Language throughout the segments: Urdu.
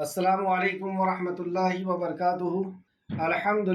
السلام علیکم ورحمۃ اللہ وبرکاتہ۔ الحمد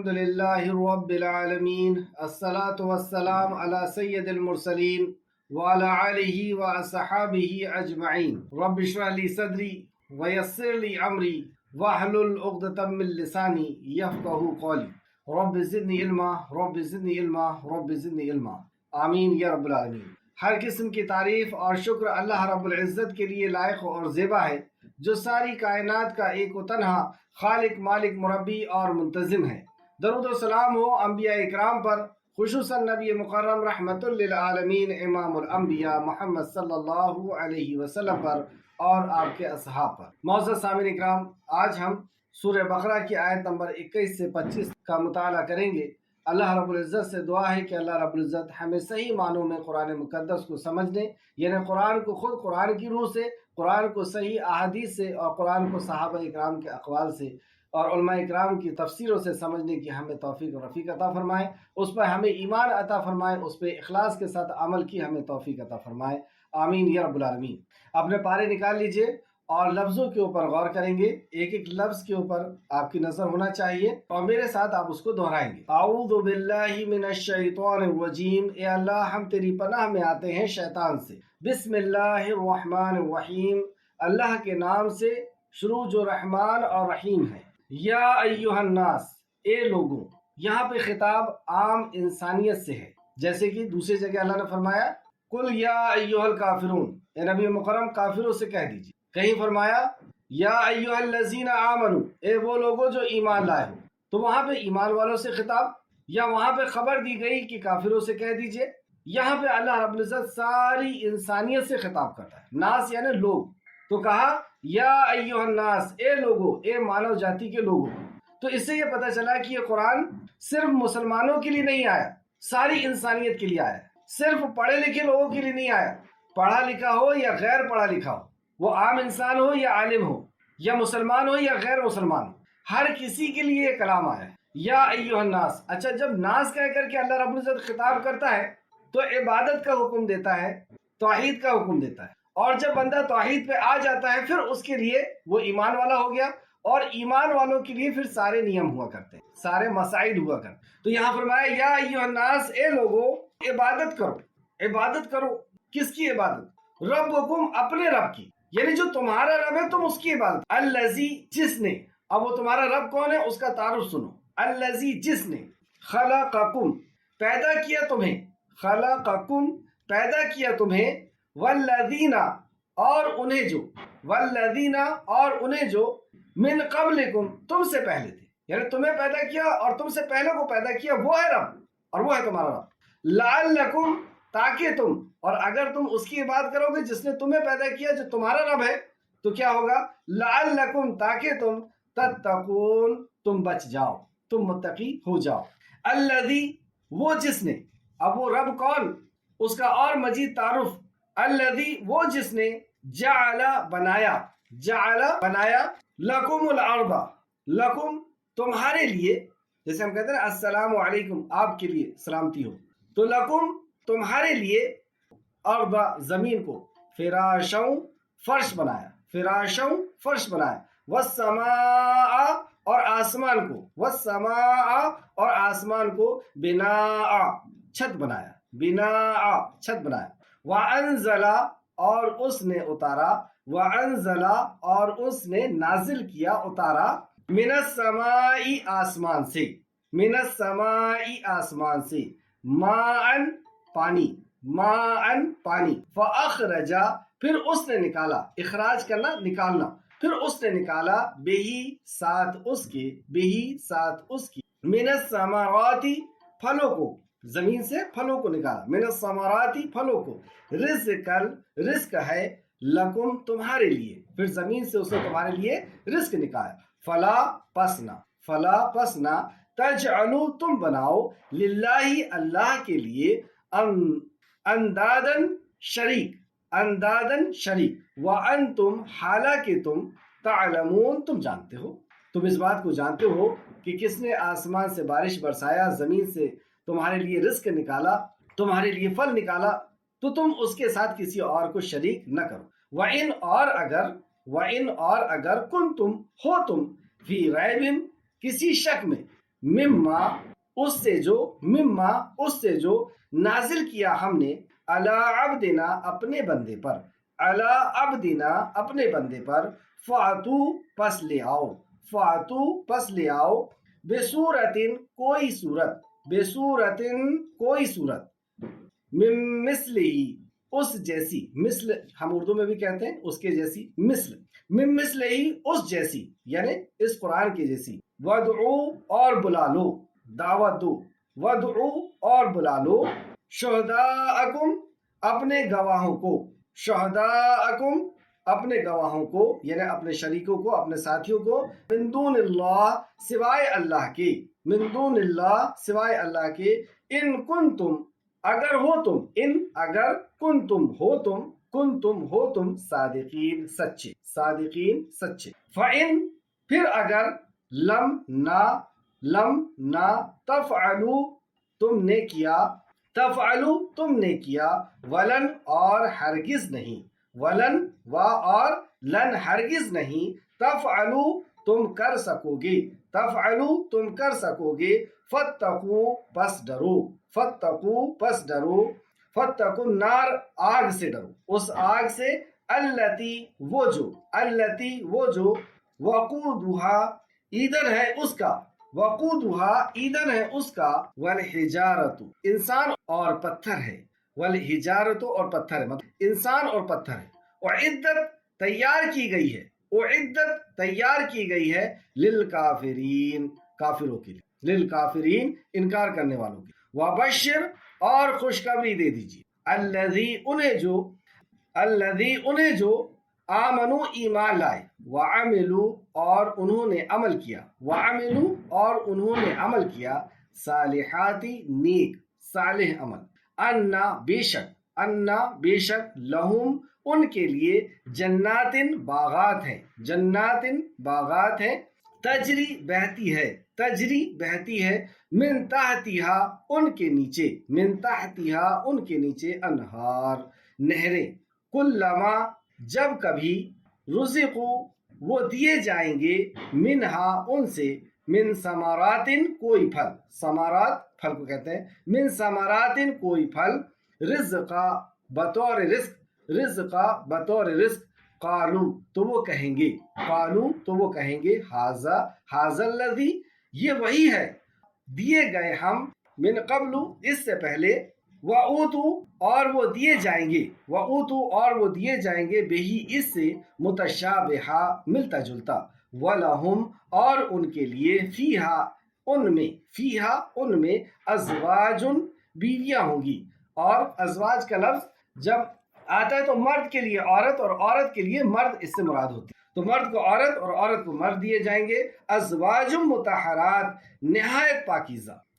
للہ رب العالمین، الصلاة والسلام علی سید المرسلین وعلی آلہ واصحابہ اجمعین۔ رب اشرح لی صدری ویسر لی امری واحلل عقدۃ من لسانی یفقہوا قولی۔ رب زدنی علما، رب زدنی علما، رب زدنی علما، آمین یا رب العالمین۔ ہر قسم کی تعریف اور شکر اللہ رب العزت کے لیے لائق اور زیبا ہے، جو ساری کائنات کا ایک و تنہا خالق، مالک، مربی اور منتظم ہے۔ درود و سلام ہو انبیاء اکرام پر، خصوصاً نبی مکرم رحمت للعالمین امام الانبیاء محمد صلی اللہ علیہ وسلم پر اور آپ کے اصحاب پر۔ معزز سامعین اکرام، آج ہم سورہ بقرہ کی آیت نمبر 21 سے 25 کا مطالعہ کریں گے۔ اللہ رب العزت سے دعا ہے کہ اللہ رب العزت ہمیں صحیح معنوں میں قرآن مقدس کو سمجھنے، یعنی قرآن کو خود قرآن کی روح سے، قرآن کو صحیح احادیث سے اور قرآن کو صحابہ اکرام کے اقوال سے اور علماء اکرام کی تفسیروں سے سمجھنے کی ہمیں توفیق و رفیق عطا فرمائے، اس پر ہمیں ایمان عطا فرمائے، اس پہ اخلاص کے ساتھ عمل کی ہمیں توفیق عطا فرمائے، آمین یا رب العالمین۔ اپنے پارے نکال لیجئے اور لفظوں کے اوپر غور کریں گے۔ ایک ایک لفظ کے اوپر آپ کی نظر ہونا چاہیے اور میرے ساتھ آپ اس کو دہرائیں گے۔ اعوذ باللہ من الشیطان الرجیم، اے اللہ ہم تیری پناہ میں آتے ہیں شیطان سے۔ بسم اللہ الرحمن الرحیم، اللہ کے نام سے شروع جو رحمان اور رحیم ہے۔ یا ایہا الناس، اے لوگوں، یہاں پہ خطاب عام انسانیت سے ہے، جیسے کہ دوسری جگہ اللہ نے فرمایا قل یا ایہا الکافرون، اے نبی مکرم کافروں سے کہہ دیجیے۔ کہیں فرمایا یا ایہا الذین آمنوا، اے وہ لوگوں جو ایمان لائے ہو، تو وہاں پہ ایمان والوں سے خطاب، یا وہاں پہ خبر دی گئی کہ کافروں سے کہہ دیجئے۔ یہاں پہ اللہ رب العزت ساری انسانیت سے خطاب کرتا ہے، ناس یعنی لوگ، تو کہا یا ایہا الناس، اے لوگوں، اے مانو جاتی کے لوگوں۔ تو اس سے یہ پتہ چلا کہ یہ قرآن صرف مسلمانوں کے لیے نہیں آیا، ساری انسانیت کے لیے آیا، صرف پڑھے لکھے لوگوں کے لیے نہیں آیا، پڑھا لکھا ہو یا غیر پڑھا لکھا ہو، وہ عام انسان ہو یا عالم ہو، یا مسلمان ہو یا غیر مسلمان ہو، ہر کسی کے لیے یہ کلام آیا ہے، یا ایہا الناس۔ اچھا، جب ناس کہہ کر کے اللہ رب العزت خطاب کرتا ہے تو عبادت کا حکم دیتا ہے، توحید کا حکم دیتا ہے، اور جب بندہ توحید پہ آ جاتا ہے پھر اس کے لیے وہ ایمان والا ہو گیا، اور ایمان والوں کے لیے پھر سارے نیم ہوا کرتے ہیں، سارے مسائل ہوا کرتے ہیں۔ تو یہاں فرمایا یا ایہا الناس، اے لوگو، عبادت کرو۔ عبادت کرو، کس کی عبادت؟ ربکم، اپنے رب کی، یعنی جو تمہارا رب ہے تم اس کی عبادت۔ الذی، جس نے، اب وہ تمہارا رب کون ہے اس کا تعارف سنو۔ الذی، جس نے، خلقکم، پیدا کیا تمہیں، خلقکم، پیدا کیا تمہیں، والذین، اور انہیں جو، والذین، اور انہیں جو، من قبلکم، تم سے پہلے تھے، یعنی تمہیں پیدا کیا اور تم سے پہلے کو پیدا کیا، وہ ہے رب، اور وہ ہے تمہارا رب۔ لعلکم، تاکہ تم، اور اگر تم اس کی عبادت کرو گے جس نے تمہیں پیدا کیا، جو تمہارا رب ہے، تو کیا ہوگا؟ لعلکم، تاکہ تم، تتقون، تم بچ جاؤ، تم متقی ہو جاؤ۔ الذی، وہ جس نے، اب وہ رب کون، اس کا اور مزید تعارف۔ الذی، وہ جس نے، جعل، بنایا، جعل، بنایا، لکم الارض، لکم، تمہارے لیے، جیسے ہم کہتے ہیں السلام علیکم، آپ کے لیے سلامتی ہو، تو لکم، تمہارے لیے، ارض، زمین کو، فراشوں، فرش بنایا، فراشوں، فرش بنایا، والسماء، اور آسمان کو، والسماء، اور آسمان کو، بناء، چھت بنایا، بناء، چھت بنایا، وانزل، اور اس نے اتارا، وانزل، اور اس نے نازل کیا، اتارا، من السماء، آسمان سے، من السماء، آسمان سے، ماءً، پانی، ماءً، پانی، فاخرج، پھر اس نے نکالا، اخراج کرنا، نکالنا، پھر اس نے نکالا، بہی، ساتھ اس کے، بہی، ساتھ اس کی، من الثمرات، پھلوں کو، زمین سے پھلوں کو نکالا، من الثمرات، پھلوں کو، رزقاً، رزق ہے، لکم، تمہارے لیے، پھر زمین سے اس نے تمہارے لیے رزق نکالا، فلا، پسنا، فلا، پسنا، تجعلوا، تم بناؤ، للہ، اللہ کے لیے، اندادن، شریک، اندادن، شریک، وانتم، حالانکہ تم، تعلمون، تم جانتے ہو، تم اس بات کو جانتے ہو کہ کس نے آسمان سے بارش برسایا، زمین سے تمہارے لیے رزق نکالا، تمہارے لیے پھل نکالا، تو تم اس کے ساتھ کسی اور کو شریک نہ کرو۔ وَإِنْ، اور اگر، وَإِنْ اور اگر کنتم ہو تم فی ریب کسی شک میں مما اس سے جو نازل کیا ہم نے علی عبدنا اپنے بندے پر علی عبدنا اپنے بندے پر فاتو پس لے آؤ بصورتن کوئی صورت من مثلی اس جیسی مثل ہم اردو میں بھی کہتے ہیں اس کے جیسی مثل من مثلی اس جیسی یعنی اس قرآن کے جیسی وَادْعُوا اور بلا لو دعوت دو وَادْعُوا اور بلا لو شہداءکم اپنے گواہوں کو یعنی اپنے شریکوں کو اپنے ساتھیوں کو من دون اللہ سوائے اللہ کے ان کنتم اگر ہو تم صادقین سچے فَإِن پھر اگر لم نہ تفعلوا تم نے کیا ولن اور ہرگز نہیں تفعلوا تم کر سکو گے فاتقوا فتقوا النار آگ سے ڈرو اس آگ سے التی وہ جو وقودها ایندھن ہے اس کا والحجارت انسان اور پتھر ہے مطلب انسان اور پتھر ہے اعدت تیار کی گئی ہے للکافرین کافروں کے لیے للکافرین انکار کرنے والوں کے وبشر اور خوشخبری دے دیجیے الذی انہیں جو آمنوا ایمان لائے وعملوا اور انہوں نے عمل کیا صالحاتی نیک صالح عمل انا بے شک لہم ان کے لیے جنات باغات ہیں تجری بہتی ہے من تحتہا ان کے نیچے انہار نہریں کلما جب کبھی رزقو وہ دیے جائیں گے منہا ان سے من ثمراتن کوئی پھل ثمرات پھل کو کہتے ہیں من ثمراتن کوئی پھل رزقا بطور رزق قالو تو وہ کہیں گے ھذا الذی یہ وہی ہے دیے گئے ہم من قبل اس سے پہلے وَأُوتُوا اور وہ دیے جائیں گے بہی اس سے متشابہا ملتا جلتا وَلَهُمْ اور ان کے لیے فیہا ان میں ازواج بیویاں ہوں گی اور ازواج کا لفظ جب آتا ہے تو مرد کے لیے عورت اور عورت کے لیے مرد اس سے مراد ہوتی ہے تو مرد کو عورت اور عورت کو مرد دیے جائیں گے ازواج مطہرات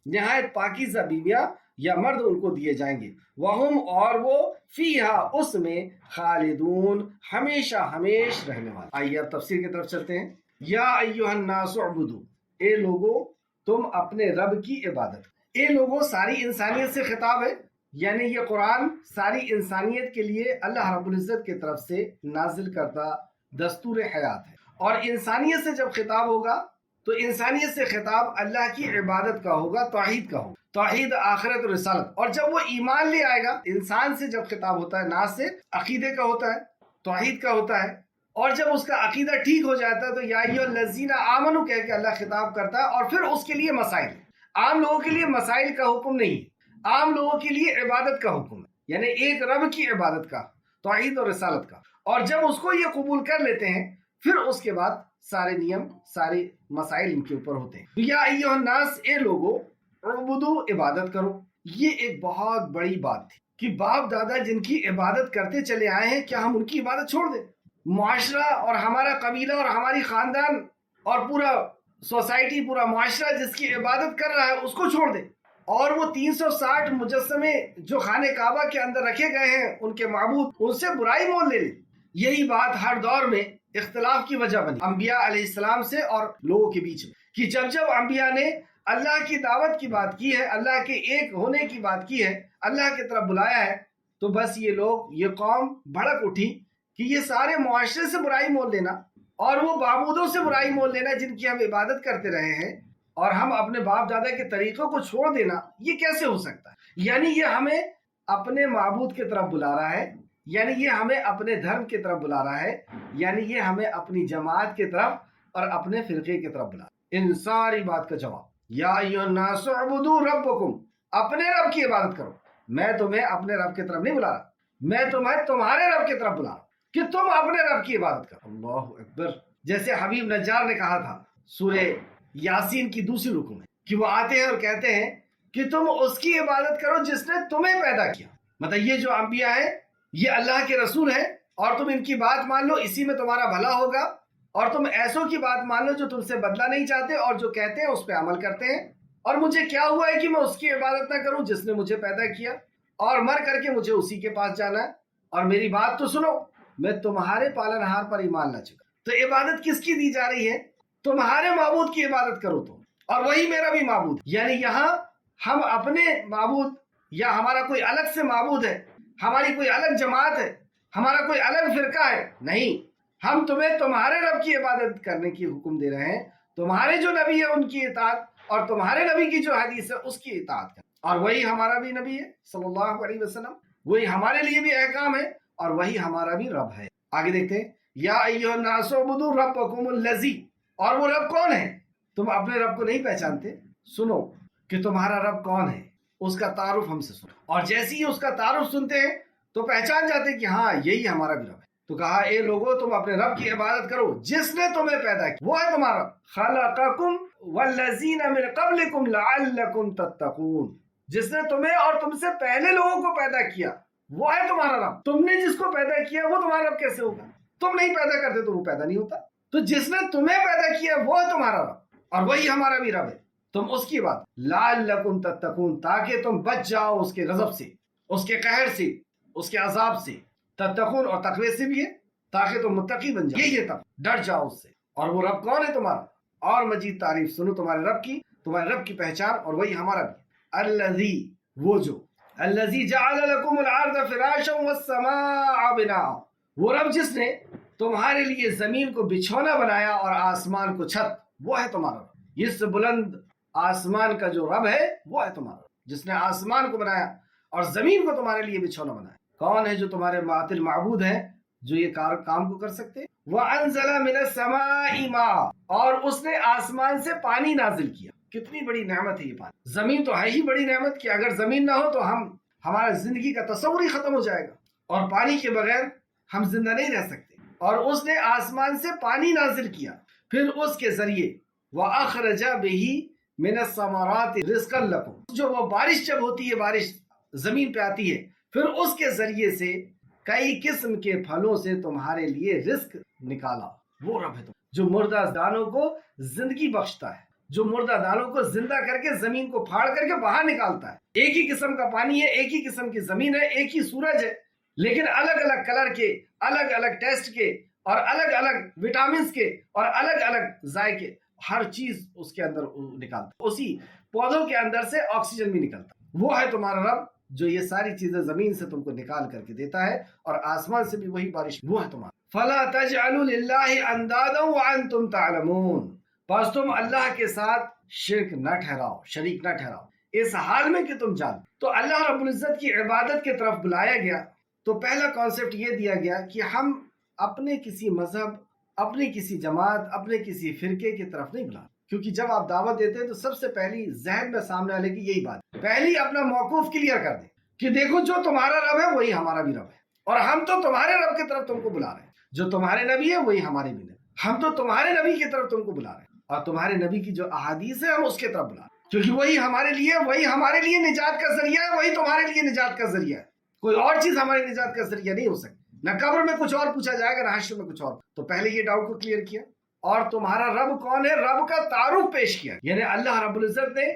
نہایت پاکیزہ بیویاں یا مرد ان کو دیے جائیں گے وہم اور وہ فیہا اس میں خالدون ہمیشہ رہنے والے آئیے اب تفسیر کی طرف چلتے ہیں یا ایھا الناس اعبدوا اے لوگو تم اپنے رب کی عبادت اے لوگو ساری انسانیت سے خطاب ہے یعنی یہ قرآن ساری انسانیت کے لیے اللہ رب العزت کی طرف سے نازل کردہ دستور حیات ہے اور انسانیت سے جب خطاب ہوگا تو انسانیت سے خطاب اللہ کی عبادت کا ہوگا توحید کا ہوگا توحید آخرت اور رسالت اور جب وہ ایمان لے آئے گا انسان سے جب خطاب ہوتا ہے نا سے عقیدے کا ہوتا ہے توحید کا ہوتا ہے اور جب اس کا عقیدہ ٹھیک ہو جاتا ہے تو یا ایھا الذین آمنوا کہہ کے اللہ خطاب کرتا ہے اور پھر اس کے لیے مسائل عام لوگوں کے لیے مسائل کا حکم نہیں عام لوگوں کے لیے عبادت کا حکم ہے یعنی ایک رب کی عبادت کا توحید اور رسالت کا اور جب اس کو یہ قبول کر لیتے ہیں پھر اس کے بعد سارے نیم سارے مسائل ان کے اوپر ہوتے ہیں یا ایھا الناس اے لوگو اعبدوا عبادت کرو یہ ایک بہت بڑی بات تھی کہ باپ دادا جن کی عبادت کرتے چلے آئے ہیں کیا ہم ان کی عبادت چھوڑ دیں معاشرہ اور ہمارا قبیلہ اور ہماری خاندان اور پورا سوسائٹی پورا معاشرہ جس کی عبادت کر رہا ہے اس کو چھوڑ دیں اور وہ 360 مجسمے جو خانہ کعبہ کے اندر رکھے گئے ہیں ان کے معبود ان سے برائی مول لے لیں یہی بات ہر دور میں اختلاف کی وجہ بنی انبیاء علیہ السلام سے اور لوگوں کے بیچ میں کہ جب انبیاء نے اللہ کی دعوت کی بات کی ہے اللہ کے ایک ہونے کی بات کی ہے اللہ کی طرف بلایا ہے تو بس یہ قوم بھڑک اٹھی کہ یہ سارے معاشرے سے برائی مول لینا اور وہ معبودوں سے برائی مول لینا جن کی ہم عبادت کرتے رہے ہیں اور ہم اپنے باپ دادا کے طریقوں کو چھوڑ دینا، یہ کیسے ہو سکتا ہے؟ یعنی یہ ہمیں اپنے معبود کی طرف بلا رہا ہے، یعنی یہ ہمیں اپنے دھرم کی طرف بلا رہا ہے، یعنی یہ ہمیں اپنی جماعت کی طرف اور اپنے فرقے کی طرف بلا رہا ہے۔ ان ساری بات کا جواب یا ایھا الناس اعبدوا ربکم، اپنے رب کی عبادت کرو۔ میں تمہیں اپنے رب کی طرف نہیں بلا رہا، میں تمہیں تمہارے رب کی طرف بلا رہا کہ تم اپنے رب کی عبادت کرو۔ اللہ اکبر۔ جیسے حبیب نجار نے کہا تھا سورہ یاسین کی دوسری رکو میں کہ وہ آتے ہیں اور کہتے ہیں کہ تم اس کی عبادت کرو جس نے تمہیں پیدا کیا۔ مطلب یہ جو انبیاء ہیں یہ اللہ کے رسول ہیں اور تم ان کی بات مان لو، اسی میں تمہارا بھلا ہوگا، اور تم ایسوں کی بات مان لو جو تم سے بدلہ نہیں چاہتے اور جو کہتے ہیں اس پہ عمل کرتے ہیں۔ اور مجھے کیا ہوا ہے کہ میں اس کی عبادت نہ کروں جس نے مجھے پیدا کیا اور مر کر کے مجھے اسی کے پاس جانا ہے۔ اور میری بات تو سنو، میں تمہارے پالنہار پر ایمان لا چکا۔ تو عبادت کس کی دی جا رہی ہے؟ تمہارے معبود کی عبادت کرو تم، اور وہی میرا بھی معبود ہے۔ یعنی یہاں ہم اپنے معبود یا ہمارا کوئی الگ سے معبود ہے، ہماری کوئی الگ جماعت ہے، ہمارا کوئی الگ فرقہ ہے، نہیں، ہم تمہیں تمہارے رب کی عبادت کرنے کی حکم دے رہے ہیں، تمہارے جو نبی ہے ان کی اطاعت اور تمہارے نبی کی جو حدیث ہے اس کی اطاعت کریں۔ اور وہی ہمارا بھی نبی ہے صلی اللہ علیہ وسلم، وہی ہمارے لیے بھی احکام ہے اور وہی ہمارا بھی رب ہے۔ آگے دیکھتے ہیں، یا ایھا الناس اعبدوا ربکم الذی، اور وہ رب کون ہے؟ تم اپنے رب کو نہیں پہچانتے؟ سنو کہ تمہارا رب کون ہے، اس کا تعارف ہم سے سنو، اور جیسے ہی اس کا تعارف سنتے ہیں تو پہچان جاتے ہیں کہ ہاں یہی ہمارا بھی رب ہے۔ تو کہا اے لوگوں تم اپنے رب کی عبادت کرو جس نے تمہیں پیدا کیا، وہ ہے تمہارا رب۔ خلقکم والذین من قبلکم لعلکم تتقون، جس نے تمہیں اور تم سے پہلے لوگوں کو پیدا کیا وہ ہے تمہارا رب۔ تم نے جس کو پیدا کیا وہ تمہارا رب کیسے ہوگا؟ تم نہیں پیدا کرتے تو وہ پیدا نہیں ہوتا۔ تو جس نے تمہیں پیدا کیا وہ ہے تمہارا رب اور وہی ہمارا بھی رب ہے، تم اس کی بات لعلکم تتقون، تاکہ تم بچ جاؤ اس کے غضب سے، اس کے قہر سے، اس کے عذاب سے۔ تتقون اور تقوی سے بھی ہے تاکہ تم متقی بن جاؤ، یہی ہے تقوی، ڈر جاؤ اس سے۔ اور وہ رب کون ہے تمہارا؟ اور مزید تعریف سنو تمہارے رب کی، تمہارے رب کی پہچان، اور وہی ہمارا بھی۔ الذی، وہ جو، الذی جعل لکم الارض فراشا والسماء بناء، وہ رب جس نے تمہارے لیے زمین کو بچھونا بنایا اور آسمان کو چھت، وہ ہے تمہارا رب۔ اس بلند آسمان کا جو رب ہے وہ ہے تمہارا رب، جس نے آسمان کو بنایا اور زمین کو تمہارے لیے بچھونا بنایا۔ کون ہے جو تمہارے معطل معبود ہیں جو یہ کام کو کر سکتے؟ وَأَنزَلَ مِنَ السَّمَاءِ مَاءً، اور اس نے آسمان سے پانی نازل کیا۔ کتنی بڑی نعمت ہے یہ پانی۔ زمین تو ہے ہی بڑی نعمت کہ اگر زمین نہ ہو تو ہمارا زندگی کا تصور ہی ختم ہو جائے گا، اور پانی کے بغیر ہم زندہ نہیں رہ سکتے۔ اور اس نے آسمان سے پانی نازل کیا، پھر اس کے ذریعے وَأَخْرَجَ بِهِ مِنَ الثَّمَرَاتِ رِزْقًا لَكُمْ، جو وہ بارش جب ہوتی ہے، بارش زمین پہ آتی ہے، پھر اس کے ذریعے سے کئی قسم کے پھلوں سے تمہارے لیے رزق نکالا۔ وہ رب ہے جو مردہ دانوں کو زندگی بخشتا ہے، جو مردہ دانوں کو زندہ کر کے زمین کو پھاڑ کر کے باہر نکالتا ہے۔ ایک ہی قسم کا پانی ہے، ایک ہی قسم کی زمین ہے، ایک ہی سورج ہے، لیکن الگ الگ کلر کے، الگ الگ ٹیسٹ کے، اور الگ الگ وٹامنز کے، اور الگ الگ ذائقے، ہر چیز اس کے اندر نکالتا ہے۔ اسی پودوں کے اندر سے آکسیجن بھی نکلتا ہے۔ وہ ہے تمہارا رب جو یہ ساری چیزیں زمین سے تم کو نکال کر کے دیتا ہے، اور آسمان سے بھی وہی بارش، وہ ہے تمہارا۔ فَلَا تَجْعَلُوا لِلَّهِ أَنْدَادًا وَأَنْتُمْ تَعْلَمُونَ، پس تم اللہ کے ساتھ شرک نہ ٹھہراؤ، شریک نہ ٹھہراؤ، اس حال میں کہ تم جان۔ تو اللہ رب العزت کی عبادت کی طرف بلایا گیا تو پہلا کانسیپٹ یہ دیا گیا کہ ہم اپنے کسی مذہب، اپنی کسی جماعت، اپنے کسی فرقے کی طرف نہیں بلا، کیونکہ جب آپ دعوت دیتے ہیں تو سب سے پہلی ذہن میں سامنے آنے کی یہی بات، پہلی اپنا موقف کلیئر کر دیں کہ دیکھو جو تمہارا رب ہے وہی ہمارا بھی رب ہے، اور ہم تو تمہارے رب کی طرف تم کو بلا رہے ہیں، جو تمہارے نبی ہے وہی ہمارے بھی نبی، ہم تو تمہارے نبی کی طرف تم کو بلا رہے ہیں، اور تمہارے نبی کی جو احادیث ہے ہم اس کی طرف بلا رہے ہیں، کیونکہ وہی ہمارے لیے، وہی ہمارے لیے نجات کا ذریعہ ہے، وہی تمہارے لیے نجات کا ذریعہ ہے۔ کوئی اور چیز ہماری نجات کا ذریعہ نہیں ہو سکتی، نہ قبر میں کچھ اور پوچھا جائے گا، نہ حشر میں کچھ اور۔ تو پہلے یہ ڈاؤٹ کو کلیئر کیا، اور تمہارا رب کون ہے، رب کا تعارف پیش کیا، یعنی اللہ رب العزت نے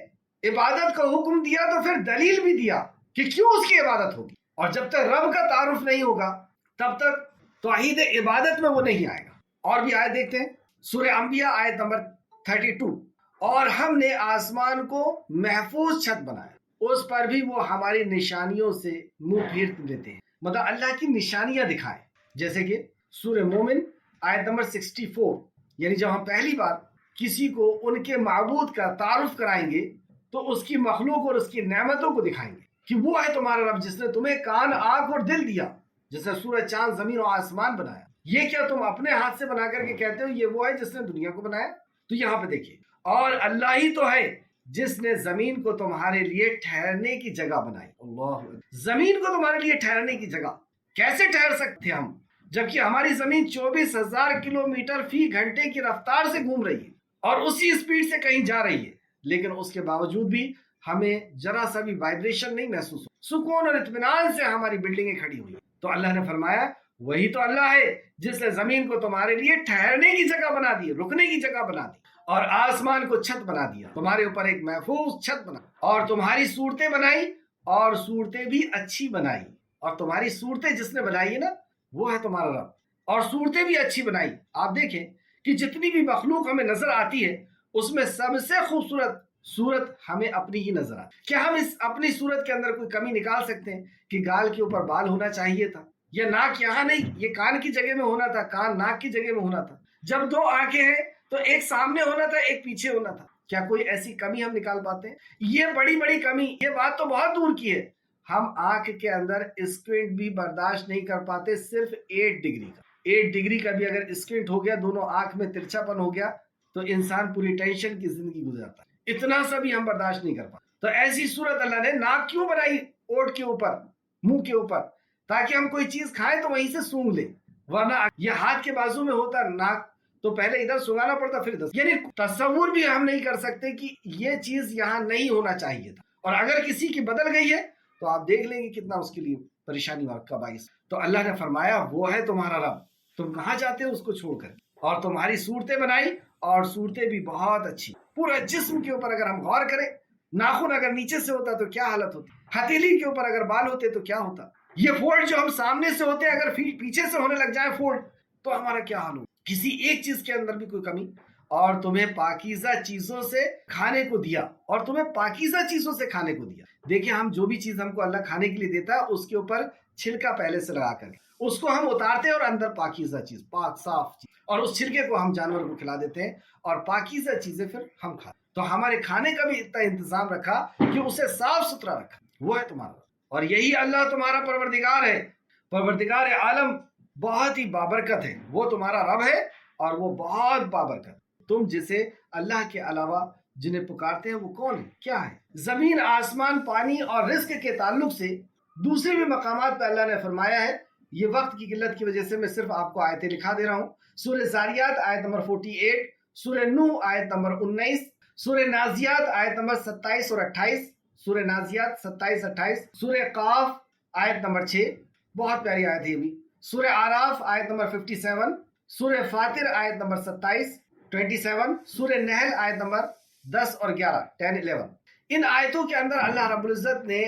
عبادت کا حکم دیا تو پھر دلیل بھی دیا کہ کیوں اس کی عبادت ہوگی، اور جب تک رب کا تعارف نہیں ہوگا تب تک توحید عبادت میں وہ نہیں آئے گا۔ اور بھی آیت دیکھتے ہیں، سورہ انبیاء آیت نمبر 32، اور ہم نے آسمان کو محفوظ چھت بنایا، اس پر بھی وہ ہماری نشانیوں سے منہ پھیر لیتے ہیں، مطلب اللہ کی نشانیاں دکھائے، جیسے کہ سورہ مومن آیت نمبر 64، یعنی جب ہم پہلی بار کسی کو ان کے معبود کا تعارف کرائیں گے تو اس کی مخلوق اور اس کی نعمتوں کو دکھائیں گے کہ وہ ہے تمہارا رب جس نے تمہیں کان، آنکھ اور دل دیا، جس نے سورج، چاند، زمین اور آسمان بنایا۔ یہ کیا تم اپنے ہاتھ سے بنا کر کے کہتے ہو یہ وہ ہے جس نے دنیا کو بنایا؟ تو یہاں پہ دیکھیے، اور اللہ ہی تو ہے جس نے زمین کو تمہارے لیے ٹھہرنے کی جگہ بنائی۔ اللہ، زمین کو تمہارے لیے ٹھہرنے کی جگہ کیسے ٹھہر سکتے ہم جبکہ ہماری زمین 24,000 کلومیٹر فی گھنٹے کی رفتار سے گھوم رہی ہے اور اسی اسپیڈ سے کہیں جا رہی ہے، لیکن اس کے باوجود بھی ہمیں ذرا سا بھی وائبریشن نہیں محسوس ہو، سکون اور اطمینان سے ہماری بلڈنگیں کھڑی ہوئی۔ تو اللہ نے فرمایا وہی تو اللہ ہے جس نے زمین کو تمہارے لیے ٹھہرنے کی جگہ بنا دی، رکنے کی جگہ بنا دی، اور آسمان کو چھت بنا دیا، تمہارے اوپر ایک محفوظ چھت بنا، اور تمہاری صورتیں بنائی، اور صورتیں بھی اچھی بنائی۔ اور تمہاری صورتیں جس نے بنائی ہے نا وہ ہے تمہارا رب، اور صورتیں بھی اچھی بنائی۔ آپ دیکھیں کہ جتنی بھی مخلوق ہمیں نظر آتی ہے اس میں سب سے خوبصورت صورت ہمیں اپنی ہی نظر آتی۔ کیا ہم اس اپنی صورت کے اندر کوئی کمی نکال سکتے ہیں کہ گال کے اوپر بال ہونا چاہیے تھا، یا ناک یہاں نہیں، یہ کان کی جگہ میں ہونا تھا، کان ناک کی جگہ میں ہونا تھا، جب دو آنکھیں ہیں تو ایک سامنے ہونا تھا ایک پیچھے ہونا تھا؟ کیا کوئی ایسی کمی ہم نکال پاتے ہیں؟ یہ بڑی بڑی کمی، یہ بات تو بہت دور کی ہے، ہم آنکھ کے اندر اسکوینٹ بھی برداشت نہیں کر پاتے، صرف 8 ڈگری کا 8 ڈگری کا بھی اگر اسکوینٹ ہو گیا، دونوں آنکھ میں ترچھا پن ہو گیا تو انسان پوری ٹینشن کی زندگی گزارتا ہے، اتنا سا بھی ہم برداشت نہیں کر پاتے۔ تو ایسی صورت اللہ نے ناک کیوں بنائی اوٹ کے اوپر، منہ کے اوپر، تاکہ ہم کوئی چیز کھائیں تو وہیں سے سونگ لیں، ورنہ یہ ہاتھ کے بازو میں ہوتا ناک تو پہلے ادھر سنگانا پڑتا پھر ادھر، یعنی تصور بھی ہم نہیں کر سکتے کہ یہ چیز یہاں نہیں ہونا چاہیے تھا، اور اگر کسی کی بدل گئی ہے تو آپ دیکھ لیں گے کتنا اس کے لیے پریشانی کا باعث۔ تو اللہ نے فرمایا وہ ہے تمہارا رب، تم کہاں جاتے ہو اس کو چھوڑ کر، اور تمہاری صورتیں بنائی، اور صورتیں بھی بہت اچھی۔ پورا جسم کے اوپر اگر ہم غور کریں، ناخن اگر نیچے سے ہوتا تو کیا حالت ہوتی، ہتھیلی کے اوپر اگر بال ہوتے تو کیا ہوتا، یہ فولڈ جو ہم سامنے سے ہوتے اگر پیچھے سے ہونے لگ جائے فولڈ تو ہمارا کیا حال ہو، کسی ایک چیز کے اندر بھی کوئی کمی۔ اور تمہیں پاکیزہ چیزوں سے کھانے کو دیا، اور تمہیں پاکیزہ چیزوں سے کھانے کو دیا۔ دیکھیں ہم جو بھی چیز ہم کو اللہ کھانے کے لیے دیتا ہے اس کے اوپر چھلکا پہلے سے لگا کر اس کو ہم اتارتے ہیں، اور اندر پاکیزہ چیز، پاک صاف چیز، اور اس چھلکے کو ہم جانور کو کھلا دیتے ہیں، اور پاکیزہ چیزیں پھر ہم کھاتے ہیں۔ تو ہمارے کھانے کا بھی اتنا انتظام رکھا کہ اسے صاف ستھرا رکھا، وہ ہے تمہارا، اور یہی اللہ تمہارا پروردگار ہے، پروردگار عالم، بہت ہی بابرکت ہے، وہ تمہارا رب ہے اور وہ بہت بابرکت۔ تم جسے اللہ کے علاوہ جنہیں پکارتے ہیں وہ کون ہے، کیا ہے؟ زمین، آسمان، پانی اور رزق کے تعلق سے دوسرے بھی مقامات پہ اللہ نے فرمایا ہے۔ یہ وقت کی قلت کی وجہ سے میں صرف آپ کو آیتیں لکھا دے رہا ہوں۔ سورہ زاریات آیت نمبر 48، سورہ نوح آیت نمبر 19، سورہ نازیات آیت نمبر 27 اور 28، سورہ نازیات 27 28، سورہ قاف آیت نمبر 6، بہت پیاری آیت ہے بھی، سورہ آراف آیت نمبر 57، سورہ فاطر آیت نمبر 27 27، سورہ نحل آیت نمبر 10 اور 11 10 11۔ ان آیتوں کے اندر اللہ رب العزت نے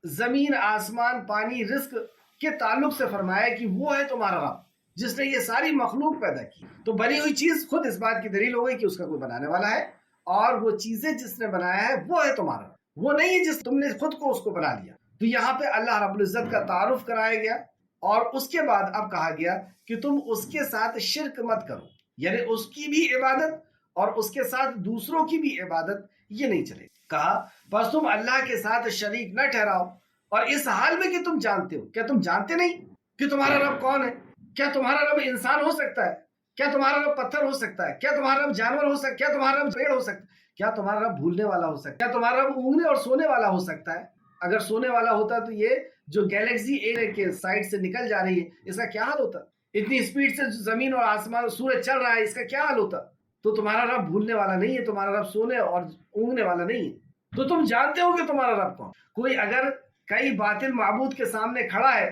زمین، آسمان، پانی، رزق کے تعلق سے فرمایا کہ وہ ہے تمہارا رب جس نے یہ ساری مخلوق پیدا کی۔ تو بنی ہوئی چیز خود اس بات کی دلیل ہو گئی کہ اس کا کوئی بنانے والا ہے، اور وہ چیزیں جس نے بنایا ہے وہ ہے تمہارا رب، وہ نہیں ہے جس تم نے خود کو اس کو بنا لیا۔ تو یہاں پہ اللہ رب العزت کا تعارف کرایا گیا، اور اس کے بعد اب کہا گیا کہ تم اس کے ساتھ شرک مت کرو، یعنی اس کی بھی عبادت اور اس کے ساتھ دوسروں کی بھی عبادت یہ نہیں چلے۔ کہا بس تم اللہ کے ساتھ شریک نہ ٹھہراؤ، اور اس حال میں کہ تم جانتے ہو۔ کیا تم جانتے نہیں کہ تمہارا رب کون ہے؟ کیا تمہارا رب انسان ہو سکتا ہے؟ کیا تمہارا رب پتھر ہو سکتا ہے؟ کیا تمہارا رب جانور ہو سکتا ہے؟ کیا تمہارا رب پیڑ ہو سکتا ہے؟ کیا تمہارا رب بھولنے والا ہو سکتا ہے؟ کیا تمہارا رب اونگنے اور سونے والا ہو سکتا ہے؟ اگر سونے والا ہوتا تو یہ جو گیلیکسی اے کے سائڈ سے نکل جا رہی ہے اس کا کیا حال ہوتا؟ اتنی اسپیڈ سے زمین اور آسمان سورج چل رہا ہے، اس کا کیا حال ہوتا؟ تو تمہارا رب بھولنے والا نہیں ہے، تمہارا رب سونے اور اونگنے والا نہیں ہے۔ تو تم جانتے ہو کہ تمہارا رب کون۔ کوئی اگر کئی باطل معبود کے سامنے کھڑا ہے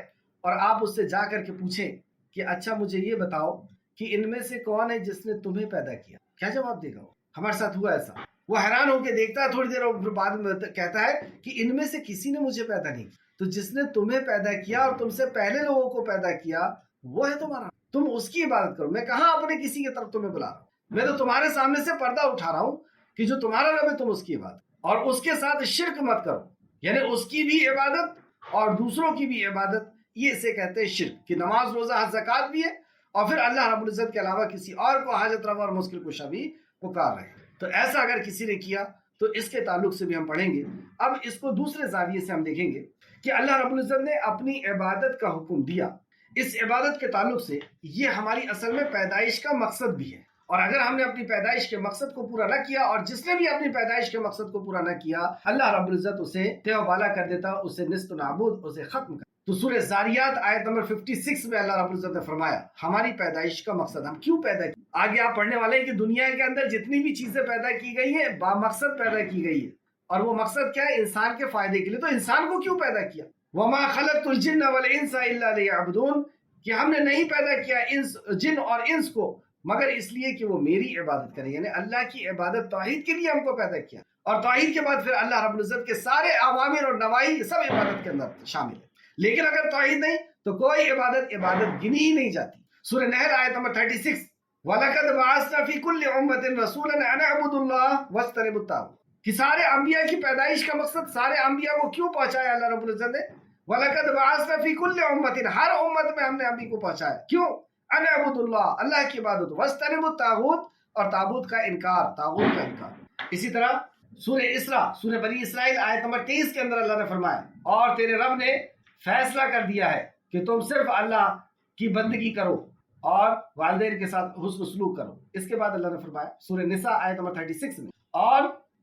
اور آپ اس سے جا کر کے پوچھیں کہ اچھا مجھے یہ بتاؤ کہ ان میں سے کون ہے جس نے تمہیں پیدا کیا، کیا جواب دے گا وہ؟ ہمارے ساتھ ہوا ایسا، وہ حیران ہو کے دیکھتا ہے تھوڑی دیر اور بعد میں کہتا ہے کہ ان میں سے کسی نے مجھے پیدا نہیں کیا۔ تو جس نے تمہیں پیدا کیا اور تم سے پہلے لوگوں کو پیدا کیا وہ ہے تمہارا، تم اس کی عبادت کرو۔ میں کہاں اپنے کسی کی طرف تمہیں بلا رہا ہوں، میں تو تمہارے سامنے سے پردہ اٹھا رہا ہوں کہ جو تمہارا رب ہے تم اس کی عبادت، اور اس کے ساتھ شرک مت کرو، یعنی اس کی بھی عبادت اور دوسروں کی بھی عبادت، یہ اسے کہتے ہیں شرک۔ کہ نماز، روزہ، حج، زکوٰۃ بھی ہے اور پھر اللہ رب العزت کے علاوہ کسی اور کو حاجت روا اور مشکل کشا بھی پکار رہے ہیں۔ تو ایسا اگر کسی نے کیا تو اس کے تعلق سے بھی ہم پڑھیں گے۔ اب اس کو دوسرے زاویے سے ہم دیکھیں گے کہ اللہ رب العزت نے اپنی عبادت کا حکم دیا، اس عبادت کے تعلق سے یہ ہماری اصل میں پیدائش کا مقصد بھی ہے، اور اگر ہم نے اپنی پیدائش کے مقصد کو پورا نہ کیا، اور جس نے بھی اپنی پیدائش کے مقصد کو پورا نہ کیا، اللہ رب العزت اسے تیو بالا کر دیتا، اسے نست و نابود، اسے ختم کر۔ تو سورہ زاریات آیت نمبر 56 میں اللہ رب العزت نے فرمایا ہماری پیدائش کا مقصد، ہم کیوں پیدا کی۔ آگے آپ پڑھنے والے ہیں کہ دنیا کے اندر جتنی بھی چیزیں پیدا کی گئی ہیں با مقصد پیدا کی گئی ہے، اور وہ مقصد کیا ہے؟ انسان کے فائدے کے لیے۔ تو انسان کو کیوں پیدا کیا؟ وَمَا خَلَقْتُ الْجِنَّ وَالْإِنسَ إِلَّا لِيَعْبُدُونَ، کہ ہم نے نہیں پیدا کیا جن اور انس کو مگر اس لیے کہ وہ میری عبادت کریں، یعنی اللہ کی عبادت، توحید کے لیے ہم کو پیدا کیا۔ اور توحید کے بعد پھر اللہ رب العزت کے سارے اوامر اور نواہی سب عبادت کے اندر شامل ہے۔ لیکن اگر توحید نہیں تو کوئی عبادت گنی ہی نہیں جاتی۔ سورہ نحل آیت نمبر 36، وَلَقَدْ بَعَثْنَا فِي كُلِّ أُمَّةٍ رَسُولًا أَنِ اعْبُدُوا اللَّهَ وَاجْتَنِبُوا الطَّاغُوتَ، کہ سارے انبیاء کی پیدائش کا مقصد سارے انبیاء کو کیوں پہنچایا اللہ رب العزت نے؟ وَلَقَدْ بَعَثْنَا فِي كُلِّ أُمَّةٍ، ہر امت میں ہم نے انبی کو پہنچایا، کیوں؟ أَنِ اعْبُدُوا اللَّهَ، اللہ کی عبادت، وَاجْتَنِبُوا الطَّاغُوتَ، اور تاغوت کا انکار، تاغوت کا انکار۔ اسی طرح سورہ اسراء، سورہ بنی اسرائیل آیت نمبر 23 کے اندر اللہ نے فرمایا اور تیرے رب نے فیصلہ کر دیا ہے کہ تم صرف اللہ کی بندگی کرو اور والدین کے ساتھ حسن سلوک کرو۔ اس کے بعد اللہ نے فرمایا سورہ نساء آیت نمبر 36 میں،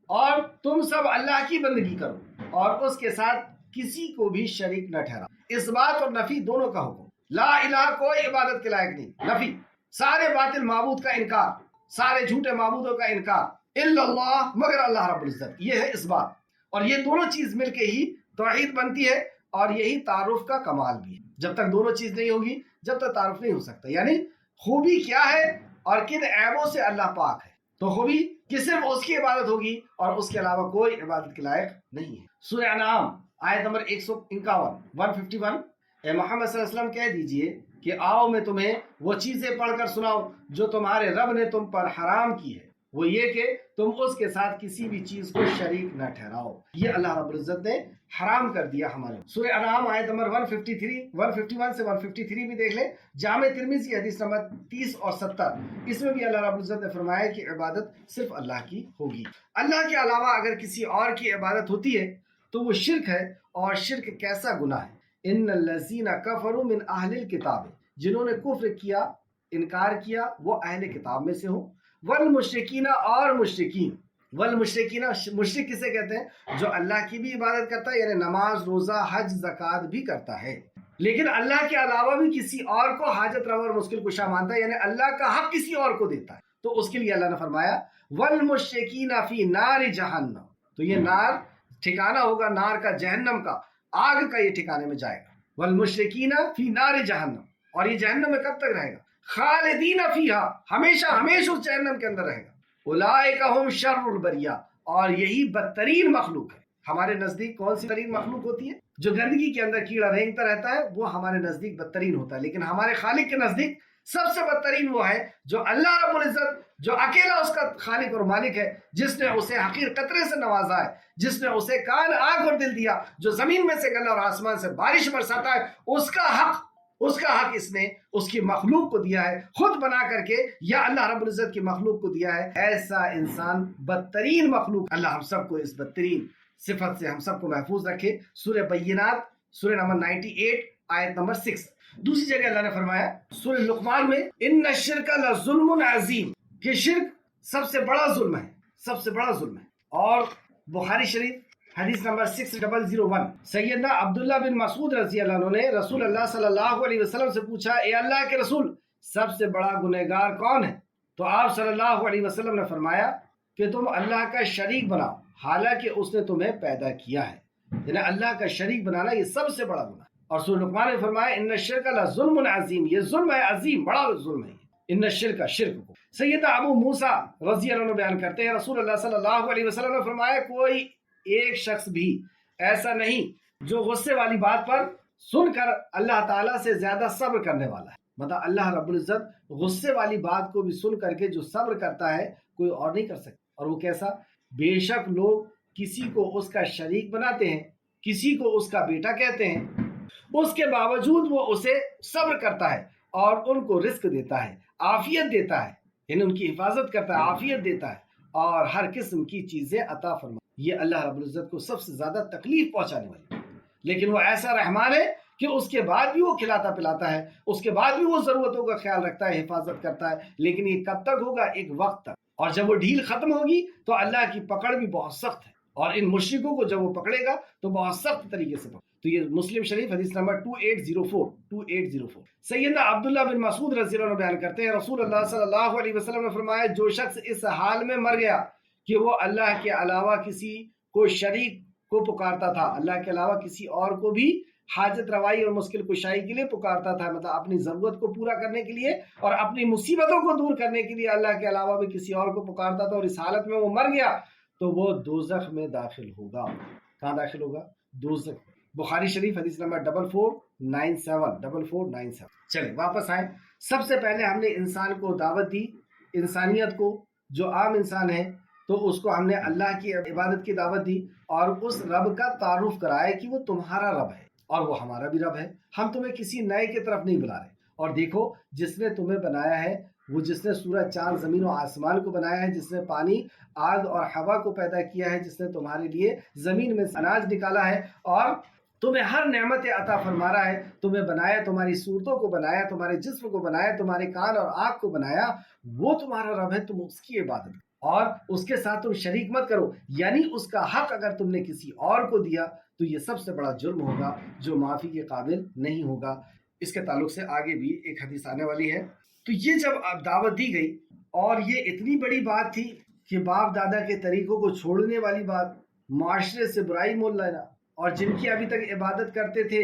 اور تم سب اللہ کی بندگی کرو اور اس کے ساتھ کسی کو بھی شریک نہ ٹھہرا۔ اس بات اور نفی دونوں کا حکم، لا الہ، کوئی عبادت کے لائق نہیں، نفی، سارے باطل معبود کا انکار، سارے جھوٹے معبودوں کا انکار، الا اللہ، مگر اللہ رب العزت، یہ ہے اس بات۔ اور یہ دونوں چیز مل کے ہی توحید بنتی ہے، اور یہی تعارف کا کمال بھی ہے۔ جب تک دونوں چیز نہیں ہوگی جب تک تعارف نہیں ہو سکتا۔ یعنی خوبی کیا ہے اور کن عیبوں سے اللہ پاک ہے، تو خوبی کہ صرف اس کی عبادت ہوگی اور اس کے علاوہ کوئی عبادت کے لائق نہیں ہے۔ سورہ انعام آیت نمبر 151 اے محمد صلی اللہ علیہ وسلم کہہ دیجئے کہ آؤ میں تمہیں وہ چیزیں پڑھ کر سناؤں جو تمہارے رب نے تم پر حرام کی ہے، وہ یہ کہ تم اس کے ساتھ کسی بھی چیز کو شریک نہ ٹھہراؤ۔ یہ اللہ رب العزت نے حرام کر دیا ہمارے۔ سورہ انعام آیت نمبر 151 سے 153 بھی دیکھ لیں، جامع ترمذی حدیث نمبر 30 اور 70، اس میں بھی اللہ رب العزت نے فرمایا کہ عبادت صرف اللہ کی ہوگی۔ اللہ کے علاوہ اگر کسی اور کی عبادت ہوتی ہے تو وہ شرک ہے، اور شرک کیسا گناہ ہے؟ ان الذین کفروا من اہل الکتاب، جنہوں نے کفر کیا، انکار کیا، وہ اہل کتاب میں سے ہوں، والمشرکین، اور مشرکین، والمشرکین، مشرک کسے کہتے ہیں؟ جو اللہ کی بھی عبادت کرتا ہے، یعنی نماز، روزہ، حج، زکوٰۃ بھی کرتا ہے، لیکن اللہ کے علاوہ بھی کسی اور کو حاجت روا اور مشکل کشا مانتا ہے، یعنی اللہ کا حق کسی اور کو دیتا ہے، تو اس کے لیے اللہ نے فرمایا والمشرکین فی نار جہنم، تو یہ نار ٹھکانہ ہوگا، نار کا، جہنم کا، آگ کا، یہ ٹھکانے میں جائے گا۔ والمشرکین فی نار جہنم، اور یہ جہنم میں کب تک رہے گا؟ خالدین فیہا، ہمیشہ ہمیشہ اس جہنم کے اندر رہے گا۔ اولئک ہم شر البریہ، اور یہی بدترین مخلوق ہے۔ ہمارے نزدیک کون سی بدترین مخلوق ہوتی ہے؟ جو گندگی کے اندر کیڑا رینگتا رہتا ہے، وہ ہمارے نزدیک بدترین ہوتا ہے، لیکن ہمارے خالق کے نزدیک سب سے بدترین وہ ہے جو اللہ رب العزت، جو اکیلا اس کا خالق اور مالک ہے، جس نے اسے حقیر قطرے سے نوازا ہے، جس نے اسے کان، آنکھ اور دل دیا، جو زمین میں سے گلا اور آسمان سے بارش برساتا ہے، اس کا حق اس نے اس کی مخلوق کو دیا ہے، خود بنا کر کے، یا اللہ رب العزت کی مخلوق کو دیا ہے۔ ایسا انسان بدترین مخلوق، اللہ ہم سب کو اس بدترین صفت سے ہم سب کو محفوظ رکھے۔ سورہ بینات، سورہ نمبر 98 آیت نمبر 6۔ دوسری جگہ اللہ نے فرمایا سورہ لقمان میں، ان الشرک لظلم عظیم، کہ شرک سب سے بڑا ظلم ہے، سب سے بڑا ظلم ہے۔ اور بخاری شریف حدیث نمبر 6001، سیدنا عبداللہ بن مسعود رضی اللہ عنہ نے رسول اللہ صلی اللہ علیہ وسلم سے پوچھا، اے اللہ کے رسول، سب سے بڑا گنہگار کون ہے؟ تو آپ صلی اللہ علیہ وسلم نے فرمایا کہ تم اللہ کا شریک بناؤ حالانکہ اس نے تمہیں پیدا کیا ہے، یعنی اللہ کا شریک بنانا یہ سب سے بڑا گناہ ہے۔ اور سورہ لقمان نے فرمایا ان الشرک لظلم عظیم، یہ ظلم ہے عظیم، بڑا ظلم ہے ان الشرک، شرک کو۔ سیدنا ابو موسیٰ رضی اللہ عنہ بیان کرتے ہیں، رسول اللہ صلی اللہ علیہ وسلم نے فرمایا کوئی ایک شخص بھی ایسا نہیں جو غصے والی بات پر سن کر اللہ تعالیٰ سے زیادہ صبر کرنے والا ہے۔ مطلب اللہ رب العزت غصے والی بات کو بھی سن کر کے جو صبر کرتا ہے کوئی اور نہیں کر سکتا۔ اور وہ کیسا؟ بے شک لوگ کسی کو اس کا شریک بناتے ہیں، کسی کو اس کا بیٹا کہتے ہیں، اس کے باوجود وہ اسے صبر کرتا ہے، اور ان کو رزق دیتا ہے، عافیت دیتا ہے، یعنی ان کی حفاظت کرتا ہے، عافیت دیتا ہے اور ہر قسم کی چیزیں عطا فرما۔ یہ اللہ رب العزت کو سب سے زیادہ تکلیف پہنچانے والی، لیکن وہ ایسا رحمان ہے کہ اس کے بعد بھی وہ کھلاتا پلاتا ہے، اس کے بعد بھی وہ ضرورتوں کا خیال رکھتا ہے، حفاظت کرتا ہے، لیکن یہ کب تک ہوگا؟ ایک وقت تک، اور جب وہ ڈھیل ختم ہوگی تو اللہ کی پکڑ بھی بہت سخت ہے، اور ان مشرکوں کو جب وہ پکڑے گا تو بہت سخت طریقے سے پکڑے۔ تو یہ مسلم شریف حدیث نمبر 2804 سیدنا عبداللہ بن مسعود رضی اللہ عنہ بیان کرتے ہیں، رسول اللہ صلی اللہ علیہ وسلم نے فرمایا، جو شخص اس حال میں مر گیا کہ وہ اللہ کے علاوہ کسی کو شریک کو پکارتا تھا، اللہ کے علاوہ کسی اور کو بھی حاجت روائی اور مشکل کشائی کے لیے پکارتا تھا، مطلب اپنی ضرورت کو پورا کرنے کے لیے اور اپنی مصیبتوں کو دور کرنے کے لیے اللہ کے علاوہ بھی کسی اور کو پکارتا تھا، اور اس حالت میں وہ مر گیا تو وہ دوزخ میں داخل ہوگا۔ کہاں داخل ہوگا؟ دوزخ۔ بخاری شریف حدیث نمبر 4497 چلیں واپس آئیں۔ سب سے پہلے ہم نے انسان کو دعوت دی، انسانیت کو، جو عام انسان ہے تو اس کو ہم نے اللہ کی عبادت کی دعوت دی اور اس رب کا تعارف کرایا کہ وہ تمہارا رب ہے اور وہ ہمارا بھی رب ہے، ہم تمہیں کسی نئے کی طرف نہیں بلا رہے۔ اور دیکھو، جس نے تمہیں بنایا ہے، وہ جس نے سورج چاند زمین و آسمان کو بنایا ہے، جس نے پانی آگ اور ہوا کو پیدا کیا ہے، جس نے تمہارے لیے زمین میں اناج نکالا ہے اور تمہیں ہر نعمت عطا فرما رہا ہے، تمہیں بنایا، تمہاری صورتوں کو بنایا، تمہارے جسم کو بنایا، تمہارے کان اور آنکھ کو بنایا، وہ تمہارا رب ہے، تم اس کی عبادت کرو اور اس کے ساتھ تم شریک مت کرو، یعنی اس کا حق اگر تم نے کسی اور کو دیا تو یہ سب سے بڑا جرم ہوگا جو معافی کے قابل نہیں ہوگا۔ اس کے تعلق سے آگے بھی ایک حدیث آنے والی ہے۔ تو یہ جب اب دعوت دی گئی اور یہ اتنی بڑی بات تھی کہ باپ دادا کے طریقوں کو چھوڑنے والی بات، معاشرے سے برائی مول لینا، اور جن کی ابھی تک عبادت کرتے تھے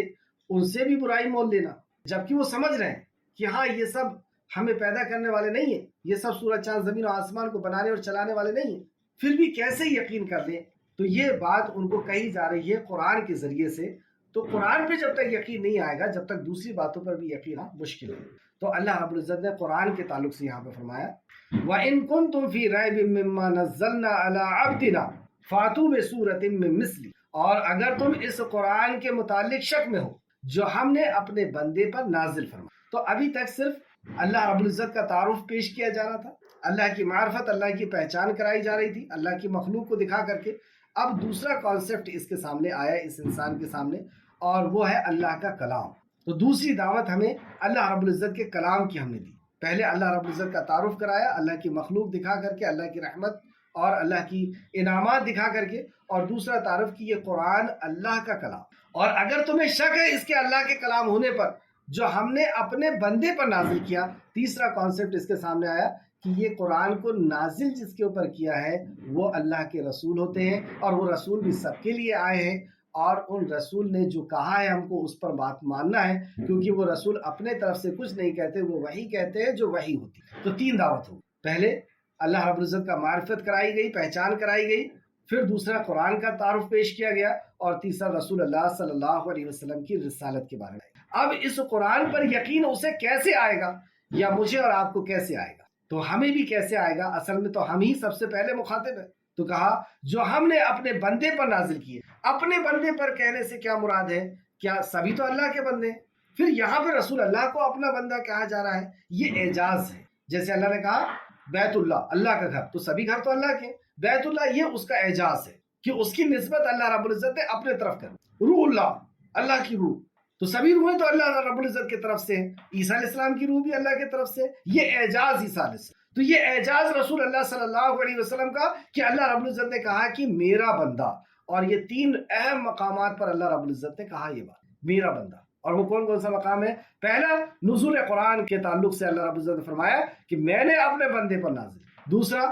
ان سے بھی برائی مول لینا، جبکہ وہ سمجھ رہے ہیں کہ ہاں یہ سب ہمیں پیدا کرنے والے نہیں ہیں، یہ سب سورج چاند زمین و آسمان کو بنانے اور چلانے والے نہیں ہیں، پھر بھی کیسے یقین کر لیں؟ تو یہ بات ان کو کہی جا رہی ہے قرآن کے ذریعے سے۔ تو قرآن پہ جب تک یقین نہیں آئے گا، جب تک دوسری باتوں پر بھی یقین مشکل ہے۔ تو اللہ رب العزت نے قرآن کے تعلق سے یہاں پہ فرمایا، وَإِن كُنتُمْ فِي رَيْبٍ مِّمَّا نَزَّلْنَا عَلَىٰ عَبْدِنَا فَأْتُوا بِسُورَةٍ مِّن مِّثْلِهِ، اور اگر تم اس قرآن کے متعلق شک میں ہو جو ہم نے اپنے بندے پر نازل فرمایا۔ تو ابھی تک صرف اللہ رب العزت کا تعارف پیش کیا جا رہا تھا، اللہ کی معرفت، اللہ کی پہچان کرائی جا رہی تھی اللہ کی مخلوق کو دکھا کر کے۔ اب دوسرا کانسیپٹ اس کے سامنے آیا، اس انسان کے سامنے، اور وہ ہے اللہ کا کلام۔ تو دوسری دعوت ہمیں اللہ رب العزت کے کلام کی ہم نے دی۔ پہلے اللہ رب العزت کا تعارف کرایا، اللہ کی مخلوق دکھا کر کے، اللہ کی رحمت اور اللہ کی انعامات دکھا کر کے، اور دوسرا تعارف کی یہ قرآن اللہ کا کلام۔ اور اگر تمہیں شک ہے اس کے اللہ کے کلام ہونے پر جو ہم نے اپنے بندے پر نازل کیا، تیسرا کانسیپٹ اس کے سامنے آیا کہ یہ قرآن کو نازل جس کے اوپر کیا ہے وہ اللہ کے رسول ہوتے ہیں، اور وہ رسول بھی سب کے لیے آئے ہیں، اور ان رسول نے جو کہا ہے ہم کو اس پر بات ماننا ہے، کیونکہ وہ رسول اپنے طرف سے کچھ نہیں کہتے، وہ وحی کہتے ہیں جو وحی ہوتی ہے۔ تو تین دعوت ہوگی، پہلے اللہ رب العزت کا معرفت کرائی گئی، پہچان کرائی گئی، پھر دوسرا قرآن کا تعارف پیش کیا گیا، اور تیسرا رسول اللہ صلی اللہ علیہ وسلم کی رسالت کے بارے میں۔ اب اس قرآن پر یقین اسے کیسے آئے گا، یا مجھے اور آپ کو کیسے آئے گا، تو ہمیں بھی کیسے آئے گا؟ اصل میں تو ہم ہی سب سے پہلے مخاطب ہیں۔ تو کہا جو ہم نے اپنے بندے پر نازل کیے۔ اپنے بندے پر کہنے سے کیا مراد ہے؟ کیا سبھی تو اللہ کے بندے ہیں؟ پھر یہاں پہ رسول اللہ کو اپنا بندہ کہا جا رہا ہے، یہ اعجاز ہے۔ جیسے اللہ نے کہا بیت اللہ، اللہ کا گھر، تو سبھی گھر تو اللہ کے، بیت اللہ یہ اس کا اعجاز ہے کہ اس کی نسبت اللہ رب العزت نے اپنے طرف کر۔ روح اللہ، اللہ کی روح، تو سبھی روحیں تو اللہ رب العزت کی طرف سے ہیں، عیسیٰ علیہ السلام کی روح بھی اللہ کی طرف سے، یہ اعجاز عیسیٰ علیہ السلام۔ تو یہ اعجاز رسول اللہ صلی اللہ علیہ وسلم کا کہ اللہ رب العزت نے کہا کہ میرا بندہ، اور یہ تین اہم مقامات پر اللہ رب العزت نے کہا یہ بات، میرا بندہ۔ اور وہ کون کون سا مقام ہے؟ پہلا، نزول قرآن کے تعلق سے اللہ رب العزت نے فرمایا کہ میں نے اپنے بندے پر نازل۔ دوسرا،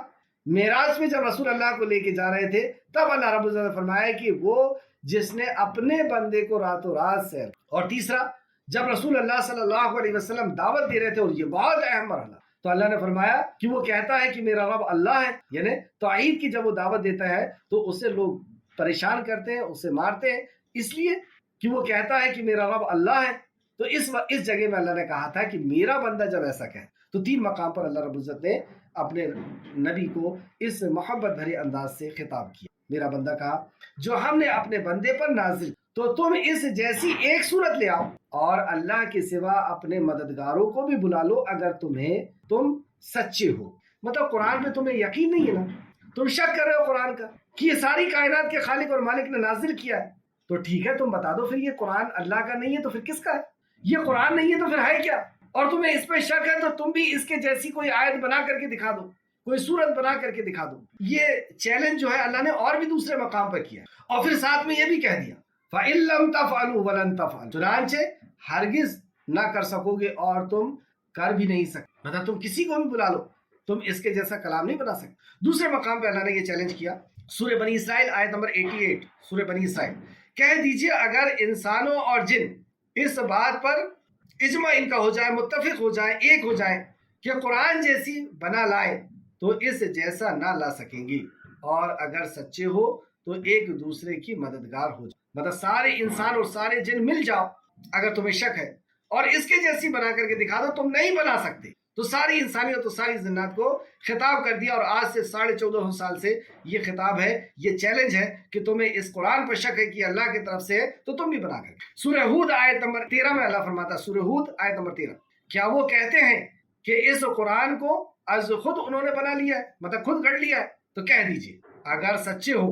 معراج میں جب رسول اللہ کو لے کے جا رہے تھے تب اللہ رب العزت نے فرمایا کہ وہ جس نے اپنے بندے کو راتوں رات سے۔ اور تیسرا، جب رسول اللہ صلی اللہ علیہ وسلم دعوت دے رہے تھے، اور یہ بہت اہم مرحلہ، تو اللہ نے فرمایا کہ وہ کہتا ہے کہ میرا رب اللہ ہے، یعنی توحید کی جب وہ دعوت دیتا ہے تو اسے لوگ پریشان کرتے ہیں، اسے مارتے ہیں، اس لیے کہ وہ کہتا ہے کہ میرا رب اللہ ہے۔ تو اس جگہ میں اللہ نے کہا تھا کہ میرا بندہ جب ایسا کہے، تو تین مقام پر اللہ رب العزت نے اپنے نبی کو اس محبت بھرے انداز سے خطاب کیا، میرا بندہ کہا جو ہم نے اپنے بندے پر نازل۔ تو تم اس جیسی ایک صورت لے آؤ اور اللہ کے سوا اپنے مددگاروں کو بھی بلا لو اگر تم سچے ہو. مطلب قرآن پہ تمہیں یقین نہیں ہے نا، تم شک کر رہے ہو قرآن کا کہ یہ ساری کائنات کے خالق اور مالک نے نازل کیا ہے، تو ٹھیک ہے تم بتا دو پھر یہ قرآن اللہ کا نہیں ہے تو پھر کس کا ہے؟ یہ قرآن نہیں ہے تو پھر ہے کیا؟ اور تمہیں اس پہ شک ہے تو تم بھی اس کے جیسی کوئی آیت بنا کر کے دکھا دو، کوئی صورت بنا کر کے دکھا دو. یہ چیلنج جو ہے اللہ نے اور بھی دوسرے مقام پر کیا اور پھر ساتھ میں یہ بھی کہہ دیا فَإِن لَمْ تَفْعَلُوا وَلَن تَفْعَلُوا، چنانچہ ہرگز نہ کر سکو گے اور تم کر بھی نہیں سکتے. مطلب تم کسی کو بھی بلا لو تم اس کے جیسا کلام نہیں بنا سکتے. دوسرے مقام پہ اللہ نے یہ چیلنج کیا سورہ بنی اسرائیل آیت نمبر 88. سورہ بنی اسرائیل کہہ دیجئے اگر انسانوں اور جن اس بات پر اجماع ان کا ہو جائے، متفق ہو جائیں، ایک ہو جائیں کہ قرآن جیسی بنا لائیں تو اس جیسا نہ لا سکیں گی، اور اگر سچے ہو تو ایک دوسرے کی مددگار ہو جائے. مطلب سارے انسان اور سارے جن مل جاؤ اگر تمہیں شک ہے اور اس کے جیسی بنا کر کے دکھا دو، تم نہیں بنا سکتے. تو ساری انسانیت اور ساری جنات کو خطاب کر دیا، اور آج سے 1450 سال سے یہ خطاب ہے، یہ چیلنج ہے کہ تمہیں اس قرآن پر شک ہے کہ اللہ کی طرف سے ہے تو تم بھی بنا کر. سورہ ہود آیت نمبر 13 میں اللہ فرماتا ہے، سورہ ہود آیت نمبر 13، کیا وہ کہتے ہیں کہ اس قرآن کو از خود انہوں نے بنا لیا ہے، مطلب خود گھڑ لیا ہے؟ تو کہہ دیجئے اگر سچے ہو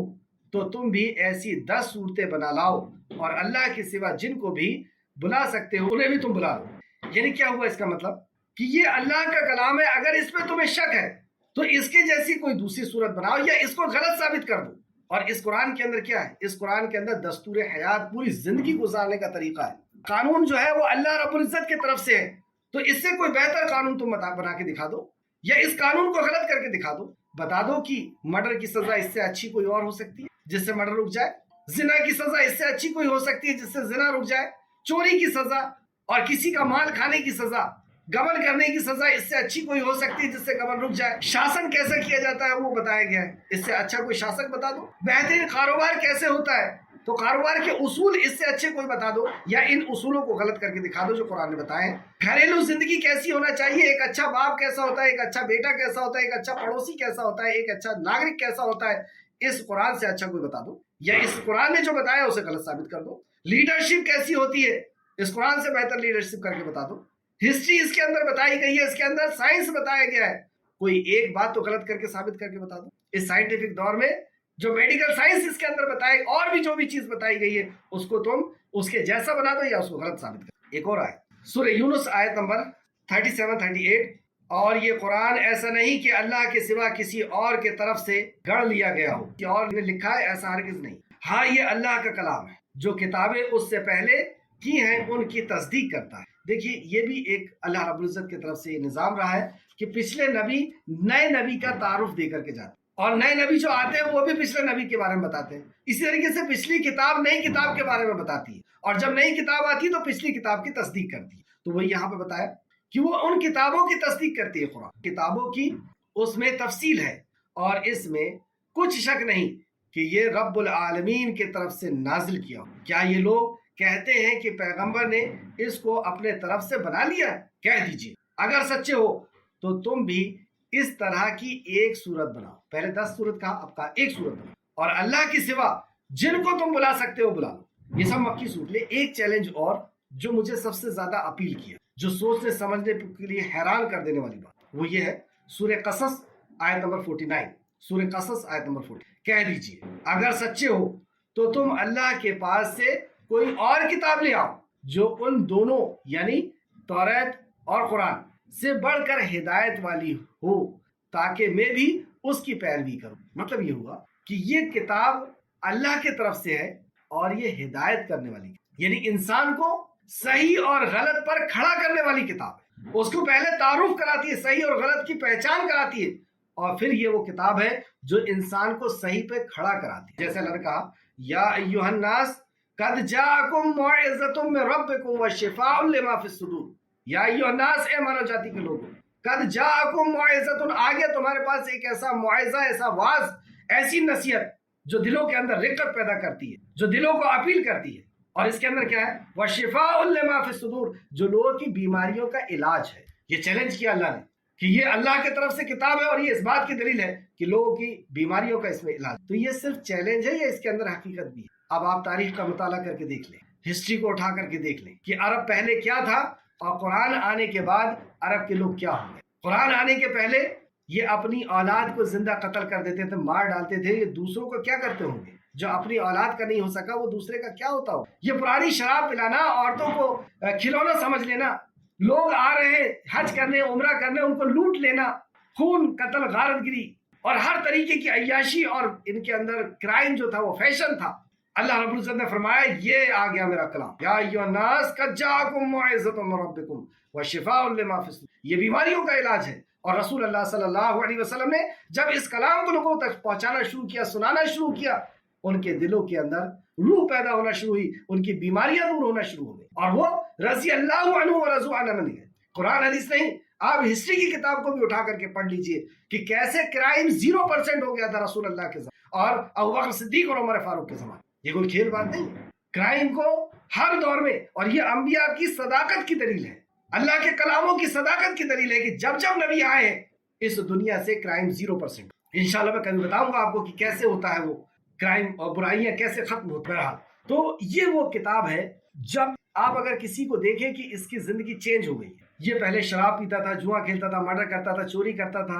تو تم بھی ایسی 10 صورتیں بنا لاؤ اور اللہ کے سوا جن کو بھی بلا سکتے ہو انہیں بھی تم بلا لو. یعنی کیا ہوا اس کا مطلب کہ یہ اللہ کا کلام ہے، اگر اس پہ تمہیں شک ہے تو اس کے جیسی کوئی دوسری صورت بناؤ یا اس کو غلط ثابت کر دو. اور اس قرآن کے اندر کیا ہے؟ اس قرآن کے اندر دستور حیات، پوری زندگی گزارنے کا طریقہ ہے. قانون جو ہے وہ اللہ رب العزت کی طرف سے ہے، تو اس سے کوئی بہتر قانون تم بنا کے دکھا دو یا اس قانون کو غلط کر کے دکھا دو. بتا دو کہ مرڈر کی سزا اس سے اچھی کوئی اور ہو سکتی ہے جس سے مرڈر رک جائے، زنا کی سزا اس سے اچھی کوئی ہو سکتی ہے جس سے زنا رک جائے، چوری کی سزا اور کسی کا مال کھانے کی سزا، گبن کرنے کی سزا اس سے اچھی کوئی ہو سکتی ہے جس سے گبن رک جائے. شاسن کیسا کیا جاتا ہے وہ بتایا گیا ہے، اس سے اچھا کوئی شاسک بتا دو. بہترین کاروبار کیسے ہوتا ہے تو کاروبار کے اصول اس سے اچھے کوئی بتا دو یا ان اصولوں کو غلط کر کے دکھا دو جو قرآن نے بتائے ہیں. گھریلو زندگی کیسی ہونا چاہیے، ایک اچھا باپ کیسا ہوتا ہے، ایک اچھا بیٹا کیسا ہوتا ہے، ایک اچھا پڑوسی کیسا ہوتا ہے، ایک اچھا ناگرک کیسا ہوتا ہے، اس قرآن سے اچھا کوئی بتا دو یا اس قرآن نے جو بتایا اسے غلط ثابت کر دو. لیڈرشپ کیسی ہوتی ہے، اس قرآن سے بہتر لیڈرشپ کر کے بتا دو. ہسٹری اس کے اندر بتائی گئی ہے، اس کے اندر سائنس بتایا گیا ہے، کوئی ایک بات تو غلط کر کے ثابت کر کے بتا دو. اس سائنٹیفک دور میں جو میڈیکل سائنس اس کے اندر بتائی اور بھی جو بھی چیز بتائی گئی ہے اس کو تم اس کے جیسا بنا دو یا اس کو غلط ثابت کر. ایک اور آیت سورہ یونس آیت نمبر 37-38، اور یہ قرآن ایسا نہیں کہ اللہ کے سوا کسی اور کے طرف سے گڑھ لیا گیا ہو، کسی اور نے لکھا ہے، ایسا ہرگز نہیں. ہاں یہ اللہ کا کلام ہے، جو کتابیں اس سے پہلے کی ہیں ان کی تصدیق کرتا ہے. دیکھیے یہ بھی ایک اللہ رب العزت کی طرف سے یہ نظام رہا ہے کہ پچھلے نبی نئے نبی کا تعارف دے کر کے جاتے ہیں، اور نئے نبی جو آتے ہیں وہ بھی پچھلے نبی کے بارے میں بتاتے ہیں. اسی طریقے سے پچھلی کتاب نئی کتاب کے بارے میں بتاتی ہے، اور جب نئی کتاب آتی ہے تو پچھلی کتاب کی تصدیق کرتی ہے. تو وہی یہاں پہ بتایا کہ وہ ان کتابوں کی تصدیق کرتی ہے. قرآن کتابوں کی اس میں تفصیل ہے اور اس میں کچھ شک نہیں کہ یہ رب العالمین کی طرف سے نازل کیا. کیا یہ لوگ کہتے ہیں کہ پیغمبر نے اس کو اپنے طرف سے بنا لیا؟ کہہ دیجئے اگر سچے ہو تو تم بھی اس طرح کی ایک صورت بناؤ. پہلے 10 صورت کہا، اب کہا ایک صورت بناؤ، اور اللہ کے سوا جن کو تم بلا سکتے ہو بلا لو. یہ سب مکی صورت. لے ایک چیلنج اور جو مجھے سب سے زیادہ اپیل کیا، جو سوچنے سمجھنے کے لیے حیران کر دینے والی بات، وہ یہ ہے سورہ قصص آیت نمبر 49. سورہ قصص آیت نمبر 40، کہہ دیجئے اگر سچے ہو تو تم اللہ کے پاس سے کوئی اور کتاب لے آؤ جو ان دونوں یعنی توریت اور قرآن سے بڑھ کر ہدایت والی ہو، تاکہ میں بھی اس کی پیروی کروں. مطلب یہ ہوا کہ یہ کتاب اللہ کی طرف سے ہے اور یہ ہدایت کرنے والی، یعنی انسان کو صحیح اور غلط پر کھڑا کرنے والی کتاب ہے. اس کو پہلے تعارف کراتی ہے، صحیح اور غلط کی پہچان کراتی ہے، اور پھر یہ وہ کتاب ہے جو انسان کو صحیح پہ کھڑا کراتی ہے. جیسے اللہ نے کہا یا ایھا الناس قد جاءکم موعظۃ من ربکم وشفاء لما فی الصدور. یا ایھا الناس، اے مانو جاتی کے لوگوں، قد جاءکم موعظۃ، آگے تمہارے پاس ایک ایسا موعظہ، ایسا واعظ، ایسی نصیحت جو دلوں کے اندر رقت پیدا کرتی ہے، جو دلوں کو اپیل کرتی ہے. اور اس کے اندر کیا ہے؟ وشفاء لما فی الصدور، جو لوگوں کی بیماریوں کا علاج ہے. یہ چیلنج کیا اللہ نے کہ یہ اللہ کی طرف سے کتاب ہے اور یہ اس بات کی دلیل ہے کہ لوگوں کی بیماریوں کا اس میں علاج. تو یہ صرف چیلنج ہے یا اس کے اندر حقیقت بھی ہے؟ اب آپ تاریخ کا مطالعہ کر کے دیکھ لیں، ہسٹری کو اٹھا کر کے دیکھ لیں کہ عرب پہلے کیا تھا اور قرآن آنے کے بعد عرب کے لوگ کیا ہو گئے۔ قرآن آنے کے پہلے یہ اپنی اولاد کو زندہ قتل کر دیتے تھے، مار ڈالتے تھے، یہ دوسروں کو کیا کرتے ہوں گے؟ جو اپنی اولاد کا نہیں ہو سکا وہ دوسرے کا کیا ہوتا ہو؟ یہ پرانی شراب پلانا، عورتوں کو کھلونا سمجھ لینا، لوگ آ رہے ہیں حج کرنے، عمرہ کرنے، ان کو لوٹ لینا، خون، قتل، غارت گری اور ہر طریقے کی عیاشی، اور ان کے اندر کرائم جو تھا وہ فیشن تھا۔ اللہ رب العزت نے فرمایا یہ آ گیا میرا کلام، یا ایھا الناس قد جاءکم موعظۃ من ربکم وشفاء لما فی الصدور، یہ بیماریوں کا علاج ہے۔ اور رسول اللہ صلی اللہ علیہ وسلم نے جب اس کلام کو لوگوں تک پہنچانا شروع کیا، سنانا شروع کیا، ان کے دلوں کے اندر روح پیدا ہونا شروع ہوئی، ان کی بیماریاں دور ہونا شروع ہو گئی، اور وہ رضی اللہ عنہ ورضوا عنہ بن گئے۔ قرآن حدیث نہیں، آپ ہسٹری کی کتاب کو بھی اٹھا کر کے پڑھ لیجئے کہ کیسے کرائم 0% ہو گیا تھا رسول اللہ کے زمانے اور ابوبکر صدیق اور عمر فاروق کے زمانے۔ یہ کوئی کھیل بات نہیں ہے، کرائم کو ہر دور میں، اور یہ انبیاء کی صداقت کی دلیل ہے، اللہ کے کلاموں کی صداقت کی دلیل ہے کہ جب جب نبی آئے ہیں اس دنیا سے کرائم 0%۔ انشاءاللہ میں کبھی بتاؤں گا آپ کو کہ کیسے ہوتا ہے وہ کرائم اور برائیاں کیسے ختم ہوتا رہا۔ تو یہ وہ کتاب ہے، جب آپ اگر کسی کو دیکھیں کہ اس کی زندگی چینج ہو گئی ہے، یہ پہلے شراب پیتا تھا، جوا کھیلتا تھا، مرڈر کرتا تھا، چوری کرتا تھا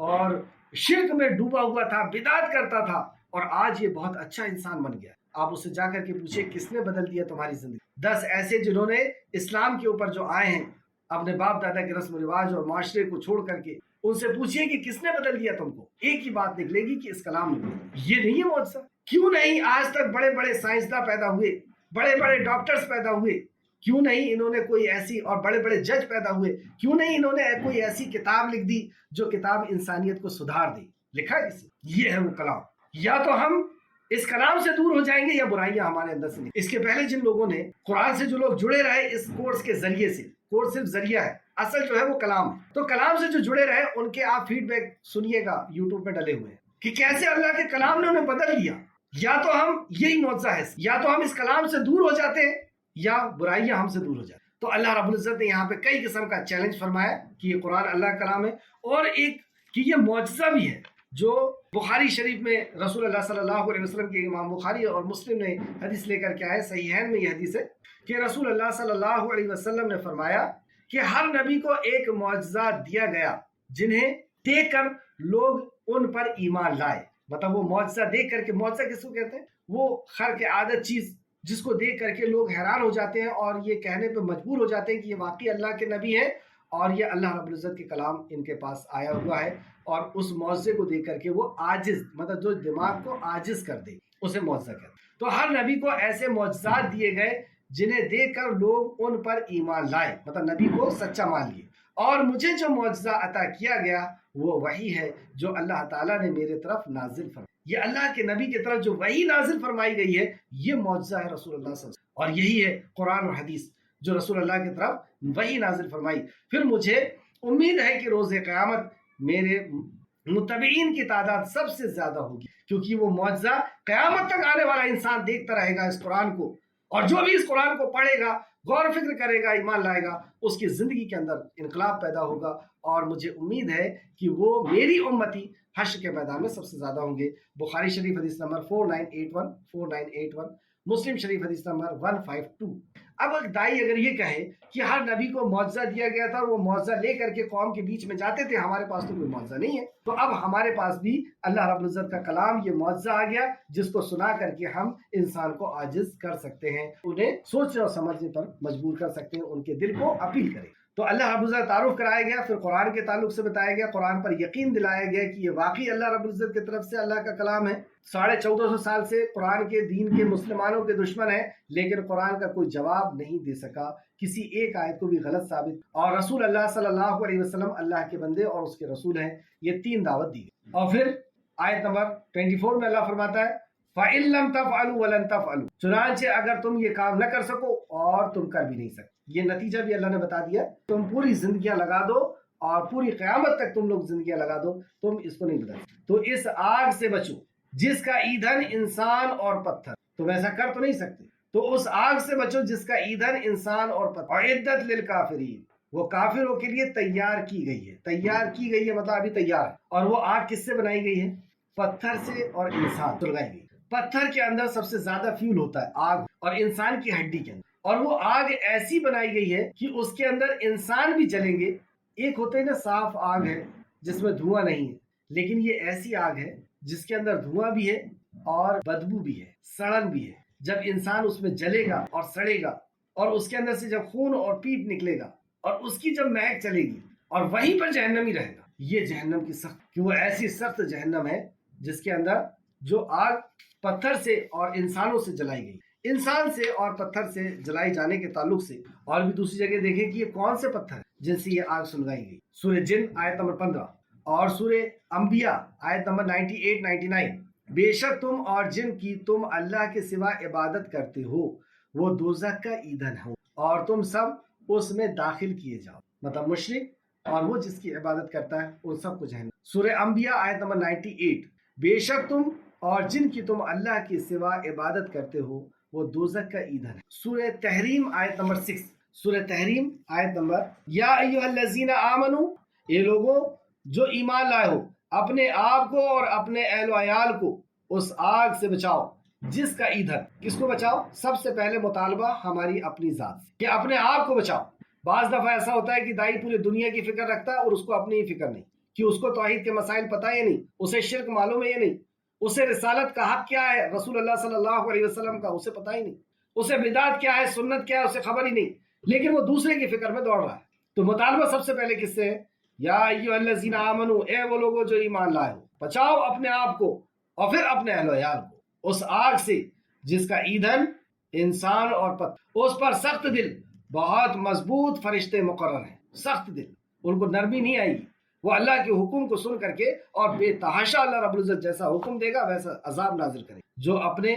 اور شرک میں ڈوبا ہوا تھا، بدعت کرتا تھا، اور آج یہ بہت اچھا انسان بن گیا۔ آپ اس سے جا کر کے پوچھیں کس نے بدل دیا تمہاری زندگی؟ 10 ایسے جنہوں نے اسلام کے اوپر جو آئے ہیں، اپنے باپ دادا کے رسم و رواج اور معاشرے کو چھوڑ کر کے، ان سے پوچھئے کہ کس نے بدل دیا تم کو؟ ایک ہی بات نکلے گی کہ اس کلام نے بدل دیا۔ یہ نہیں ہے معجزہ؟ کیوں نہیں آج تک بڑے بڑے سائنسداں پیدا ہوئے، بڑے بڑے ڈاکٹرز پیدا ہوئے؟ کیوں نہیں انہوں نے کوئی ایسی، اور بڑے بڑے جج پیدا ہوئے؟ کیوں نہیں انہوں نے کوئی ایسی کتاب لکھ دی جو کتاب انسانیت کو سدھار دے؟ لکھا ہے کسی؟ یہ ہے وہ کلام۔ یا تو ہم اس کلام سے دور ہو جائیں گے یا برائیاں ہمارے اندر سے نہیں۔ اس کے پہلے جن لوگوں نے قرآن سے، جو لوگ جڑے رہے اس کورس کے ذریعے سے، کورس صرف ذریعہ ہے، اصل جو ہے وہ کلام ہے، تو کلام سے جو جڑے رہے ان کے آپ فیڈ بیک سنیے گا، یوٹیوب پہ ڈلے ہوئے ہیں کہ کیسے اللہ کے کلام نے انہیں بدل دیا۔ یا تو ہم، یہی معجزہ ہے، یا تو ہم اس کلام سے دور ہو جاتے ہیں یا برائیاں ہم سے دور ہو جاتی۔ تو اللہ رب العزت نے یہاں پہ کئی قسم کا چیلنج فرمایا کہ یہ قرآن اللہ کا کلام ہے، اور ایک کہ یہ معجزہ بھی ہے جو بخاری شریف میں رسول اللہ صلی اللہ علیہ وسلم کے، امام بخاری اور مسلم نے حدیث لے کر کے آئے، صحیحین میں یہ حدیث ہے کہ رسول اللہ صلی اللہ علیہ وسلم نے فرمایا کہ ہر نبی کو ایک معجزہ دیا گیا جنہیں دیکھ کر لوگ ان پر ایمان لائے۔ مطلب وہ معجزہ دیکھ کر کے، معجزہ کس کو کہتے ہیں؟ وہ خرق عادت چیز جس کو دیکھ کر کے لوگ حیران ہو جاتے ہیں اور یہ کہنے پہ مجبور ہو جاتے ہیں کہ یہ واقعی اللہ کے نبی ہیں اور یہ اللہ رب العزت کے کلام ان کے پاس آیا ہوا ہے، اور اس معجزے کو دیکھ کر کے وہ عاجز، مطلب جو دماغ کو عاجز کر دے، اسے معجزہ کہتے ہیں۔ تو ہر نبی کو ایسے معجزات دیے گئے جنہیں دیکھ کر لوگ ان پر ایمان لائے، مطلب نبی کو سچا مان لیے۔ اور مجھے جو معجزہ عطا کیا گیا وہ وحی ہے جو اللہ تعالیٰ نے میرے طرف نازل فرمائی۔ یہ اللہ کے نبی کی طرف جو وحی نازل فرمائی گئی ہے، یہ معجزہ ہے رسول اللہ صلی اللہ علیہ وسلم، اور یہی ہے قرآن اور حدیث جو رسول اللہ کی طرف وحی نازل فرمائی۔ پھر مجھے امید ہے کہ روز قیامت میرے متبعین کی تعداد سب سے زیادہ ہوگی، کیونکہ وہ معجزہ قیامت تک آنے والا انسان دیکھتا رہے گا اس قرآن کو، اور جو بھی اس قرآن کو پڑھے گا، غور و فکر کرے گا، ایمان لائے گا، اس کی زندگی کے اندر انقلاب پیدا ہوگا، اور مجھے امید ہے کہ وہ میری امتی حشر کے میدان میں سب سے زیادہ ہوں گے۔ بخاری شریف حدیث نمبر 4981 مسلم شریف حدیث نمبر 152۔ اب ایک دائی اگر یہ کہے کہ ہر نبی کو معجزہ دیا گیا تھا اور وہ معجزہ لے کر کے قوم کے بیچ میں جاتے تھے، ہمارے پاس تو کوئی معجزہ نہیں ہے، تو اب ہمارے پاس بھی اللہ رب العزت کا کلام، یہ معجزہ آ گیا جس کو سنا کر کے ہم انسان کو عاجز کر سکتے ہیں، انہیں سوچنے اور سمجھنے پر مجبور کر سکتے ہیں، ان کے دل کو اپیل کریں۔ تو اللہ رب العزت تعارف کرایا گیا، پھر قرآن کے تعلق سے بتایا گیا، قرآن پر یقین دلایا گیا کہ یہ واقعی اللہ رب العزت کی طرف سے اللہ کا کلام ہے۔ 1450 سال سے قرآن کے دین کے مسلمانوں کے دشمن ہیں، لیکن قرآن کا کوئی جواب نہیں دے سکا، کسی ایک آیت کو بھی غلط ثابت، اور رسول اللہ صلی اللہ علیہ وسلم اللہ کے بندے اور اس کے رسول ہیں، یہ 3 دعوت دی گئی۔ اور پھر آیت نمبر 24 میں اللہ فرماتا ہے فَإِن لَمْ تَفْعَلُوا وَلَن تَفْعَلُوا، چنانچہ اگر تم یہ کام نہ کر سکو اور تم کر بھی نہیں سکتے، یہ نتیجہ بھی اللہ نے بتا دیا، تم پوری زندگیاں لگا دو اور پوری قیامت تک تم لوگ زندگیاں لگا دو، تم اس کو نہیں بدل سکتے۔ تو اس آگ سے بچو جس کا ایندھن انسان اور پتھر، تم ایسا کر تو نہیں سکتے، تو اس آگ سے بچو جس کا ایندھن انسان اور پتھر، اعدت للکافرین، وہ کافروں کے لیے تیار کی گئی ہے۔ تیار کی گئی ہے مطلب ابھی تیار ہے، اور وہ آگ کس سے بنائی گئی ہے؟ پتھر سے اور انسان سلگائی گئی۔ پتھر کے اندر سب سے زیادہ فیول ہوتا ہے آگ، اور انسان کی ہڈی کے اندر، اور وہ آگ ایسی بنائی گئی ہے کہ اس کے اندر انسان بھی جلیں گے۔ ایک ہوتے ہیں نا صاف آگ ہے جس میں دھواں نہیں ہے، لیکن یہ ایسی آگ ہے جس کے اندر دھواں بھی ہے اور بدبو بھی ہے، سڑن بھی ہے۔ جب انسان اس میں جلے گا اور سڑے گا، اور اس کے اندر سے جب خون اور پیپ نکلے گا، اور اس کی جب مہک چلے گی، اور وہیں پر جہنم ہی رہے گا۔ یہ جہنم کی سخت، کہ وہ ایسی سخت جہنم ہے جس کے اندر جو آگ پتھر سے اور انسانوں سے جلائی گئی، انسان سے اور پتھر سے جلائی جانے کے تعلق سے۔ اور بھی دوسری جگہ دیکھیں کہ یہ کون سے پتھر ہیں جن سے یہ آگ سلگائی گئی۔ سورہ جن آیت نمبر 15 اور سورہ انبیاء آیت نمبر 98-99، بے شک تم اور جن کی تم اللہ کے سوا عبادت کرتے ہو وہ دوزخ کا ایندھن ہو، اور تم سب اس میں داخل کیے جاؤ۔ مطلب مشرک اور وہ جس کی عبادت کرتا ہے ان سب کو جہنم۔ سورہ انبیاء آیت نمبر 98، بے شک تم اور جن کی تم اللہ کے سوا عبادت کرتے ہو وہ دوزخ کا ایندھن ہے۔ سورہ تحریم آیت نمبر 6، سورہ تحریم آیت نمبر، یا ایھا الذین آمنو، اے لوگوں جو ایمان لائے ہو، اپنے آپ کو اور اپنے اہل و عیال کو اس آگ سے بچاؤ جس کا ایندھن۔ کس کو بچاؤ؟ سب سے پہلے مطالبہ ہماری اپنی ذات سے کہ اپنے آپ کو بچاؤ۔ بعض دفعہ ایسا ہوتا ہے کہ دائی پوری دنیا کی فکر رکھتا ہے اور اس کو اپنی ہی فکر نہیں، کہ اس کو توحید کے مسائل پتہ ہی نہیں، اسے شرک معلوم ہے یا نہیں، اسے رسالت کا حق کیا ہے، رسول اللہ صلی اللہ علیہ وسلم کا اسے پتہ ہی نہیں، اسے بدعت کیا ہے، سنت کیا ہے، اسے خبر ہی نہیں، لیکن وہ دوسرے کی فکر میں دوڑ رہا ہے۔ تو مطالبہ سب سے پہلے کس سے ہے؟ یا ایھا الذین آمنو، اے وہ لوگوں جو ایمان لائے ہو، بچاؤ اپنے آپ کو اور پھر اپنے اہل و عیال کو اس آگ سے جس کا ایندھن انسان اور پتھر، اس پر سخت دل بہت مضبوط فرشتے مقرر ہیں۔ سخت دل، ان کو نرمی نہیں آئے گی، وہ اللہ کے حکم کو سن کر کے اور بے تحاشا اللہ رب العزت جیسا حکم دے گا ویسا عذاب نازل کرے گا۔ جو اپنے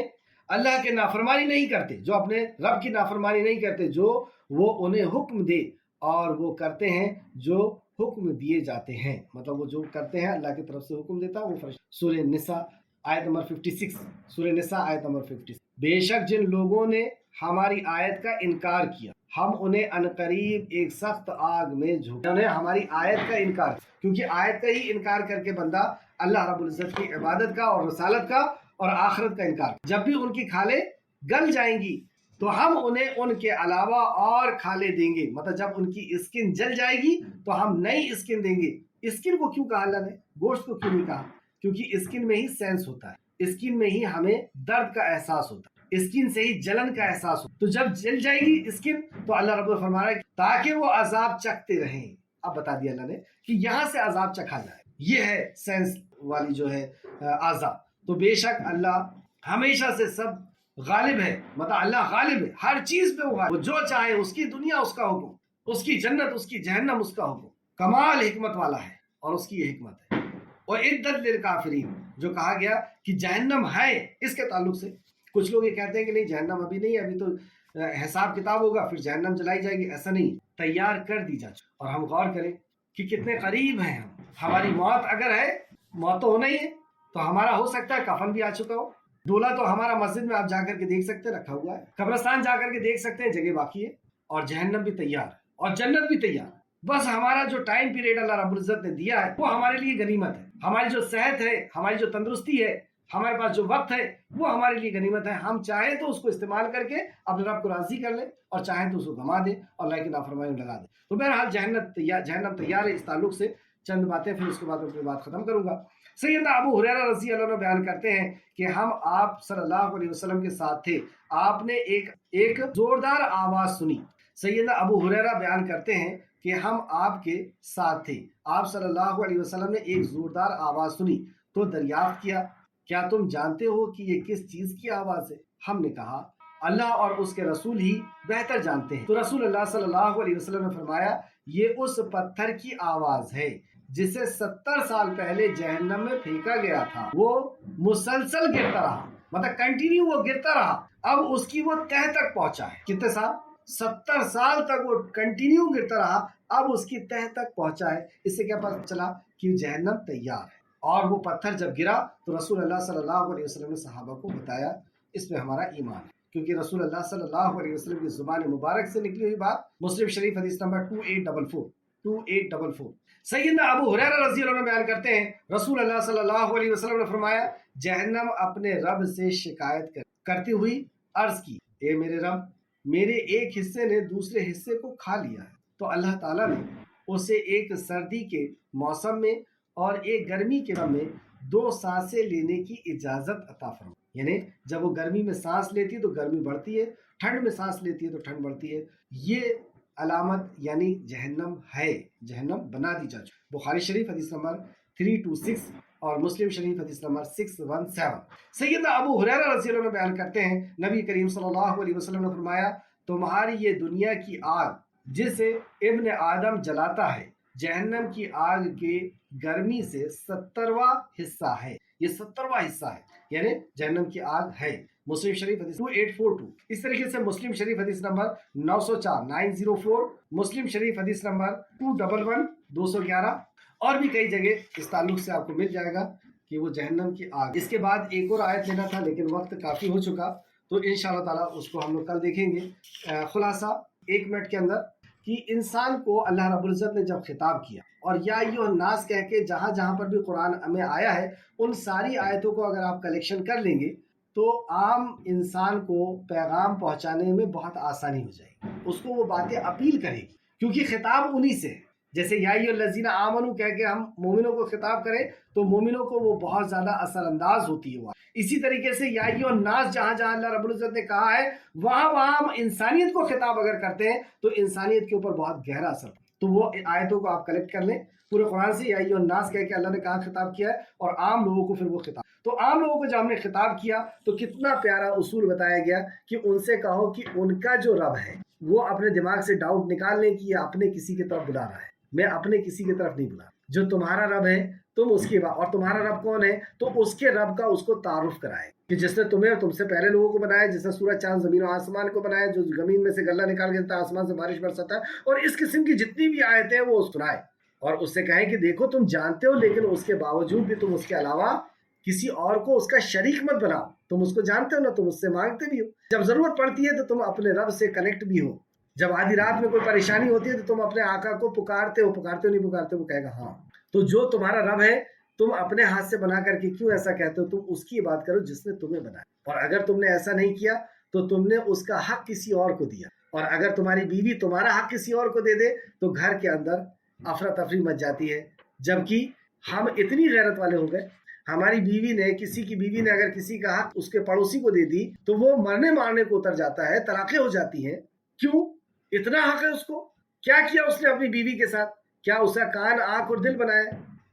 اللہ کے نافرمانی نہیں کرتے، جو اپنے رب کی نافرمانی نہیں کرتے، جو وہ انہیں حکم دے اور وہ کرتے ہیں جو حکم دیے جاتے ہیں، مطلب وہ جو کرتے ہیں اللہ کی طرف سے حکم دیتا ہے وہ فرشتے۔ سورہ نساء آیت نمبر 56، سورہ نساء آیت نمبر 56، بے شک جن لوگوں نے ہماری آیت کا انکار کیا ہم انہیں عنقریب ایک سخت آگ میں جھونکیں۔ انہوں نے ہماری آیت کا انکار، کیونکہ آیت کا ہی انکار کر کے بندہ اللہ رب العزت کی عبادت کا اور رسالت کا اور آخرت کا انکار، جب بھی ان کی کھالیں گل جائیں گی تو ہم انہیں ان کے علاوہ اور کھالیں دیں گے۔ مطلب جب ان کی اسکن جل جائے گی تو ہم نئی اسکن دیں گے۔ اسکن کو کیوں کہا اللہ نے، گوشت کو کیوں نہیں کہا؟ کیونکہ اسکن میں ہی سینس ہوتا ہے، اسکن میں ہی ہمیں درد کا احساس ہوتا ہے، اسکن سے ہی جلن کا احساس ہو۔ تو جب جل جائے گی اسکن تو اللہ رب العزت فرما رہا ہے تاکہ وہ عذاب چکھتے رہیں۔ اب بتا دیا اللہ نے کہ یہاں سے عذاب چکھا جائے، یہ ہے سینس والی جو ہے اعضاء۔ تو بے شک اللہ ہمیشہ سے سب غالب ہے، مطلب اللہ غالب ہے ہر چیز پہ، وہ جو چاہے اس کی دنیا اس کا حکم، اس کی جنت اس کی جہنم اس کا حکم، کمال حکمت والا ہے اور اس کی یہ حکمت ہے۔ اور عدت للکافرین، جو کہا گیا کہ جہنم ہے، اس کے تعلق سے کچھ لوگ یہ کہتے ہیں کہ نہیں جہنم ابھی نہیں ہے، ابھی تو حساب کتاب ہوگا پھر جہنم جلائی جائے گی۔ ایسا نہیں، تیار کر دی جا چکی۔ اور ہم غور کریں کہ کتنے قریب ہیں ہم، ہماری موت اگر ہے، موت تو ہونا ہی ہے، تو ہمارا ہو سکتا ہے کفن بھی آ چکا ہو، ڈولا تو ہمارا مسجد میں آپ جا کر کے دیکھ سکتے ہیں رکھا ہوا ہے، قبرستان جا کر کے دیکھ سکتے ہیں جگہ باقی ہے، اور جہنم بھی تیار ہے اور جنت بھی تیار ہے۔ بس ہمارا جو ٹائم پیریڈ اللہ رب العزت نے دیا ہے وہ ہمارے لیے غنیمت ہے۔ ہماری جو صحت ہے، ہماری جو تندرستی ہے، ہمارے پاس جو وقت ہے وہ ہمارے لیے غنیمت ہے۔ ہم چاہیں تو اس کو استعمال کر کے اپنے رب کو راضی کر لیں اور چاہیں تو اس کو گما دیں اور اللہ کی نافرمانی میں لگا دیں۔ تو بہرحال جہنم تیار ہے۔ اس تعلق سے چند باتیں، پھر اس کے بعد اپنی بات ختم کروں گا۔ سیدنا ابو ہریرہ رضی اللہ عنہ بیان کرتے ہیں کہ ہم آپ صلی اللہ علیہ وسلم کے ساتھ تھے، آپ نے ایک زوردار آواز سنی۔ سیدنا ابو ہریرہ بیان کرتے ہیں کہ ہم آپ کے ساتھ تھے، آپ صلی اللہ علیہ وسلم نے ایک زوردار آواز سنی تو دریافت کیا کیا تم جانتے ہو کہ یہ کس چیز کی آواز ہے؟ ہم نے کہا اللہ اور اس کے رسول ہی بہتر جانتے ہیں۔ تو رسول اللہ صلی اللہ علیہ وسلم نے فرمایا یہ اس پتھر کی آواز ہے جسے 70 سال پہلے جہنم میں پھینکا گیا تھا، وہ مسلسل گرتا رہا، مطلب کنٹینیو وہ گرتا رہا، اب اس کی وہ تہ تک پہنچا ہے۔ کتنے سال؟ 70 سال تک وہ کنٹینیو گرتا رہا، اب اس کی تہ تک پہنچا ہے۔ اس سے کیا پتہ چلا کہ جہنم تیار ہے۔ اور وہ پتھر جب گرا تو رسول اللہ صلی اللہ علیہ وسلم نے صحابہ کو بتایا اس میں ہمارا ایمان ہے، کیونکہ رسول اللہ صلی اللہ علیہ وسلم کی زبان مبارک سے نکلی ہوئی بات۔ مسلم شریف حدیث نمبر 2844، 2844۔ سیدنا ابو ہریرہ رضی اللہ عنہ بیان کرتے ہیں رسول اللہ صلی اللہ علیہ وسلم نے فرمایا جہنم اپنے رب سے شکایت کرتی ہوئی عرض کی اے میرے رب میرے ایک حصے نے دوسرے حصے کو کھا لیا ہے، تو اللہ تعالیٰ نے اسے ایک سردی کے موسم میں اور ایک گرمی کے موسم میں 2 سانسیں لینے کی اجازت عطا فرمائی۔ یعنی جب وہ گرمی میں سانس لیتی ہے تو گرمی بڑھتی ہے، ٹھنڈ میں سانس لیتی ہے تو ٹھنڈ بڑھتی ہے۔ یہ علامت یعنی جہنم ہے، جہنم بنا دی جا چکی۔ بخاری شریف حدیث نمبر 326 اور مسلم شریف حدیث نمبر 617۔ سیدنا ابو ہریرہ رضی اللہ عنہ بیان کرتے ہیں نبی کریم صلی اللہ علیہ وسلم نے فرمایا تمہاری یہ دنیا کی آگ جسے ابن آدم جلاتا ہے جہنم کی آگ کے گرمی سے 70واں حصہ ہے، یہ 70واں حصہ ہے، یعنی جہنم کی آگ ہے۔ مسلم شریف حدیث 2842۔ اس طریقے سے مسلم شریف حدیث نمبر 904 904، مسلم شریف حدیث نمبر 211 211 اور بھی کئی جگہ اس تعلق سے آپ کو مل جائے گا کہ وہ جہنم کی آگ۔ اس کے بعد ایک اور آیت لینا تھا لیکن وقت کافی ہو چکا، تو انشاءاللہ تعالیٰ اس کو ہم لوگ کل دیکھیں گے۔ خلاصہ 1 منٹ کے اندر کہ انسان کو اللہ رب العزت نے جب خطاب کیا اور یا ایھا الناس کہہ کے جہاں جہاں پر بھی قرآن میں آیا ہے ان ساری آیتوں کو اگر آپ کلیکشن کر لیں گے تو عام انسان کو پیغام پہنچانے میں بہت آسانی ہو جائے گی، اس کو وہ باتیں اپیل کرے گی کیونکہ خطاب انہی سے ہے۔ جیسے یا ایھا الذین آمنوا کہہ کے ہم مومنوں کو خطاب کریں تو مومنوں کو وہ بہت زیادہ اثر انداز ہوتی ہے۔ اسی طریقے سے یا ایھا الناس جہاں جہاں اللہ رب العزت نے کہا ہے وہاں ہم انسانیت کو خطاب اگر کرتے ہیں تو انسانیت کے اوپر بہت گہرا اثر پڑتا ہے۔ تو وہ آیتوں کو آپ کلیکٹ کر لیں پورے قرآن سے، یا ایھا الناس کہہ کے اللہ نے کہاں خطاب کیا ہے اور عام لوگوں کو پھر وہ خطاب۔ تو عام لوگوں کو جب ہم نے خطاب کیا تو کتنا پیارا اصول بتایا گیا کہ ان سے کہو کہ ان کا جو رب ہے وہ اپنے دماغ سے ڈاؤٹ نکال لیں کہ یہ اپنے کسی کی طرف بلا رہا ہے، میں اپنے کسی کی طرف نہیں بلا رہا۔ جو تمہارا رب ہے تم اس کی بات، اور تمہارا رب کون ہے تو اس کے رب کا اس کو تعارف کرائے کہ جس نے تمہیں اور تم سے پہلے لوگوں کو بنایا، جس نے سورج چاند زمین و آسمان کو بنایا، جو زمین میں سے غلہ نکال کے دیتا ہے، آسمان سے بارش برساتا ہے، اور اس قسم کی جتنی بھی آیتیں ہیں وہ سنائے اور اس سے کہیں کہ دیکھو تم جانتے ہو لیکن اس کے باوجود بھی تم اس کے علاوہ کسی اور کو اس کا شریک مت بناؤ، تم اس کو جانتے ہو نا، تم اس سے مانگتے بھی ہو، جب ضرورت پڑتی ہے تو تم اپنے رب سے کنیکٹ بھی ہو، جب آدھی رات میں کوئی پریشانی ہوتی ہے تو تم اپنے آقا کو پکارتے ہو نہیں پکارتے، وہ کہے گا ہاں۔ تو جو تمہارا رب ہے تم اپنے ہاتھ سے بنا کر کے کیوں ایسا کہتے ہو، تم اس کی بات کرو جس نے تمہیں بنایا، اور اگر تم نے ایسا نہیں کیا تو تم نے اس کا حق کسی اور کو دیا، اور اگر تمہاری بیوی تمہارا حق کسی اور کو دے دے تو گھر کے اندر افراتفری مچ جاتی ہے۔ جبکہ ہم اتنی غیرت والے ہو گئے، ہماری بیوی نے، کسی کی بیوی نے اگر کسی کا حق اس کے پڑوسی کو دے دی تو وہ مرنے مارنے کو اتر جاتا ہے، طلاقیں ہو جاتی ہیں۔ کیوں؟ اتنا حق ہے اس کو، کیا کیا اس نے اپنی بیوی کے ساتھ؟ کیا اس کا کان، آنکھ اور دل بنایا؟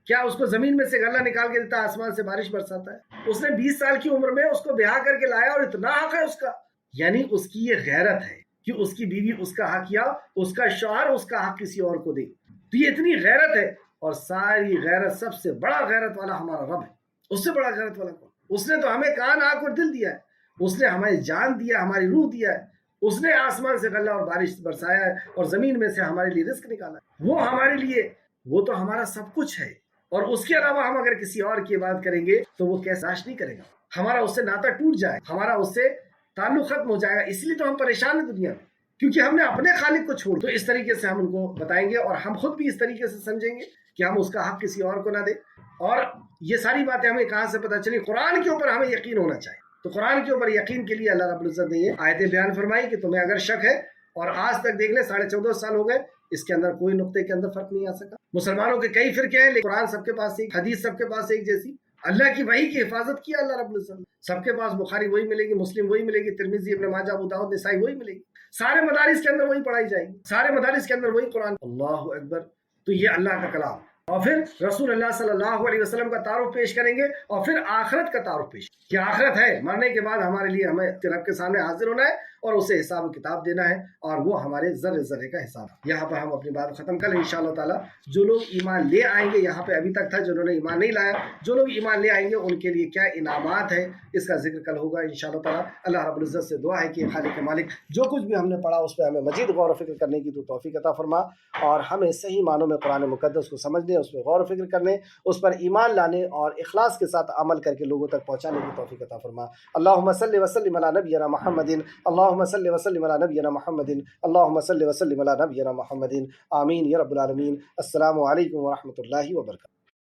کیا اس کو زمین میں سے غلہ نکال کے دیتا، آسمان سے بارش برساتا ہے؟ اس نے 20 سال کی عمر میں اس کو بیاہ کر کے لایا اور اتنا حق ہے اس کا، یعنی اس کی یہ غیرت ہے کہ اس کی بیوی اس کا حق یا اس کا شوہر اس کا حق کسی اور کو دے، تو یہ اتنی غیرت ہے۔ اور ساری غیرت، سب سے بڑا غیرت والا ہمارا رب ہے، اس سے بڑا غیرت والا کون؟ اس نے تو ہمیں کان، آنکھ اور دل دیا ہے، اس نے ہمیں جان دیا، ہماری روح دیا ہے، اس نے آسمان سے غلہ اور بارش برسایا ہے اور زمین میں سے ہمارے لیے رزق نکالا ہے، وہ ہمارے لیے، وہ تو ہمارا سب کچھ ہے۔ اور اس کے علاوہ ہم اگر کسی اور کی بات کریں گے تو وہ کیسے راش نہیں کرے گا، ہمارا اس سے ناطہ ٹوٹ جائے، ہمارا اس سے تعلق ختم ہو جائے گا۔ اس لیے تو ہم پریشان ہیں دنیا میں، کیونکہ ہم نے اپنے خالق کو چھوڑ۔ تو اس طریقے سے ہم ان کو بتائیں گے اور ہم خود بھی اس طریقے سے سمجھیں گے کہ ہم اس کا حق کسی اور کو نہ دیں۔ اور یہ ساری باتیں ہمیں کہاں سے پتہ چلی؟ قرآن کے اوپر ہمیں یقین ہونا چاہیے۔ تو قرآن کے اوپر یقین کے لیے اللہ رب العزت نے یہ آیتیں بیان فرمائی کہ تمہیں اگر شک ہے، اور آج تک دیکھ لیں 14.5 سال ہو گئے، اس کے اندر کوئی نقطے کے اندر فرق نہیں آ سکا۔ مسلمانوں کے کئی فرقے ہیں لیکن قرآن سب کے پاس ایک، حدیث سب کے پاس ایک جیسی، اللہ کی وحی کی حفاظت کیا اللہ رب العزت نے، سب کے پاس بخاری وہی ملے گی، مسلم وہی ملے گی، ترمذی، ابن ماجہ، ابو داؤد، نسائی وہی ملے گی، سارے مدارس کے اندر وہی پڑھائی جائے گی، سارے مدارس کے اندر وہی قرآن۔ اللہ اکبر! تو یہ اللہ کا کلام، اور پھر رسول اللہ صلی اللہ علیہ وسلم کا تعارف پیش کریں گے، اور پھر آخرت کا تعارف پیش کہ آخرت ہے، مرنے کے بعد ہمارے لیے ہمیں رب کے سامنے حاضر ہونا ہے اور اسے حساب و کتاب دینا ہے، اور وہ ہمارے ذرے ذرے کا حساب ہے۔ یہاں پر ہم اپنی بات ختم کر لیں انشاءاللہ تعالیٰ۔ جو لوگ ایمان لے آئیں گے، یہاں پہ ابھی تک تھا جنہوں نے ایمان نہیں لایا، جو لوگ ایمان لے آئیں گے ان کے لیے کیا انعامات ہیں اس کا ذکر کل ہوگا انشاءاللہ تعالیٰ۔ اللہ رب العزت سے دعا ہے کہ خالق مالک جو کچھ بھی ہم نے پڑھا اس پہ ہمیں مزید غور و فکر کرنے کی تو توفیق عطا فرما، اور ہمیں صحیح معنوں میں قرآن مقدس کو سمجھنے دیں، اس پہ غور و فکر کرنے، اس پر ایمان لانے اور اخلاص کے ساتھ عمل کر کے لوگوں تک پہنچانے کی توفیق عطا فرما۔ اللہم صلی وسلم علی نبینا محمد، اللہم صلی وسلم علی نبینا محمد، اللہم صلی وسلم علی نبینا محمد، آمین یا رب العالمین۔ السلام علیکم ورحمۃ اللہ وبرکاتہ۔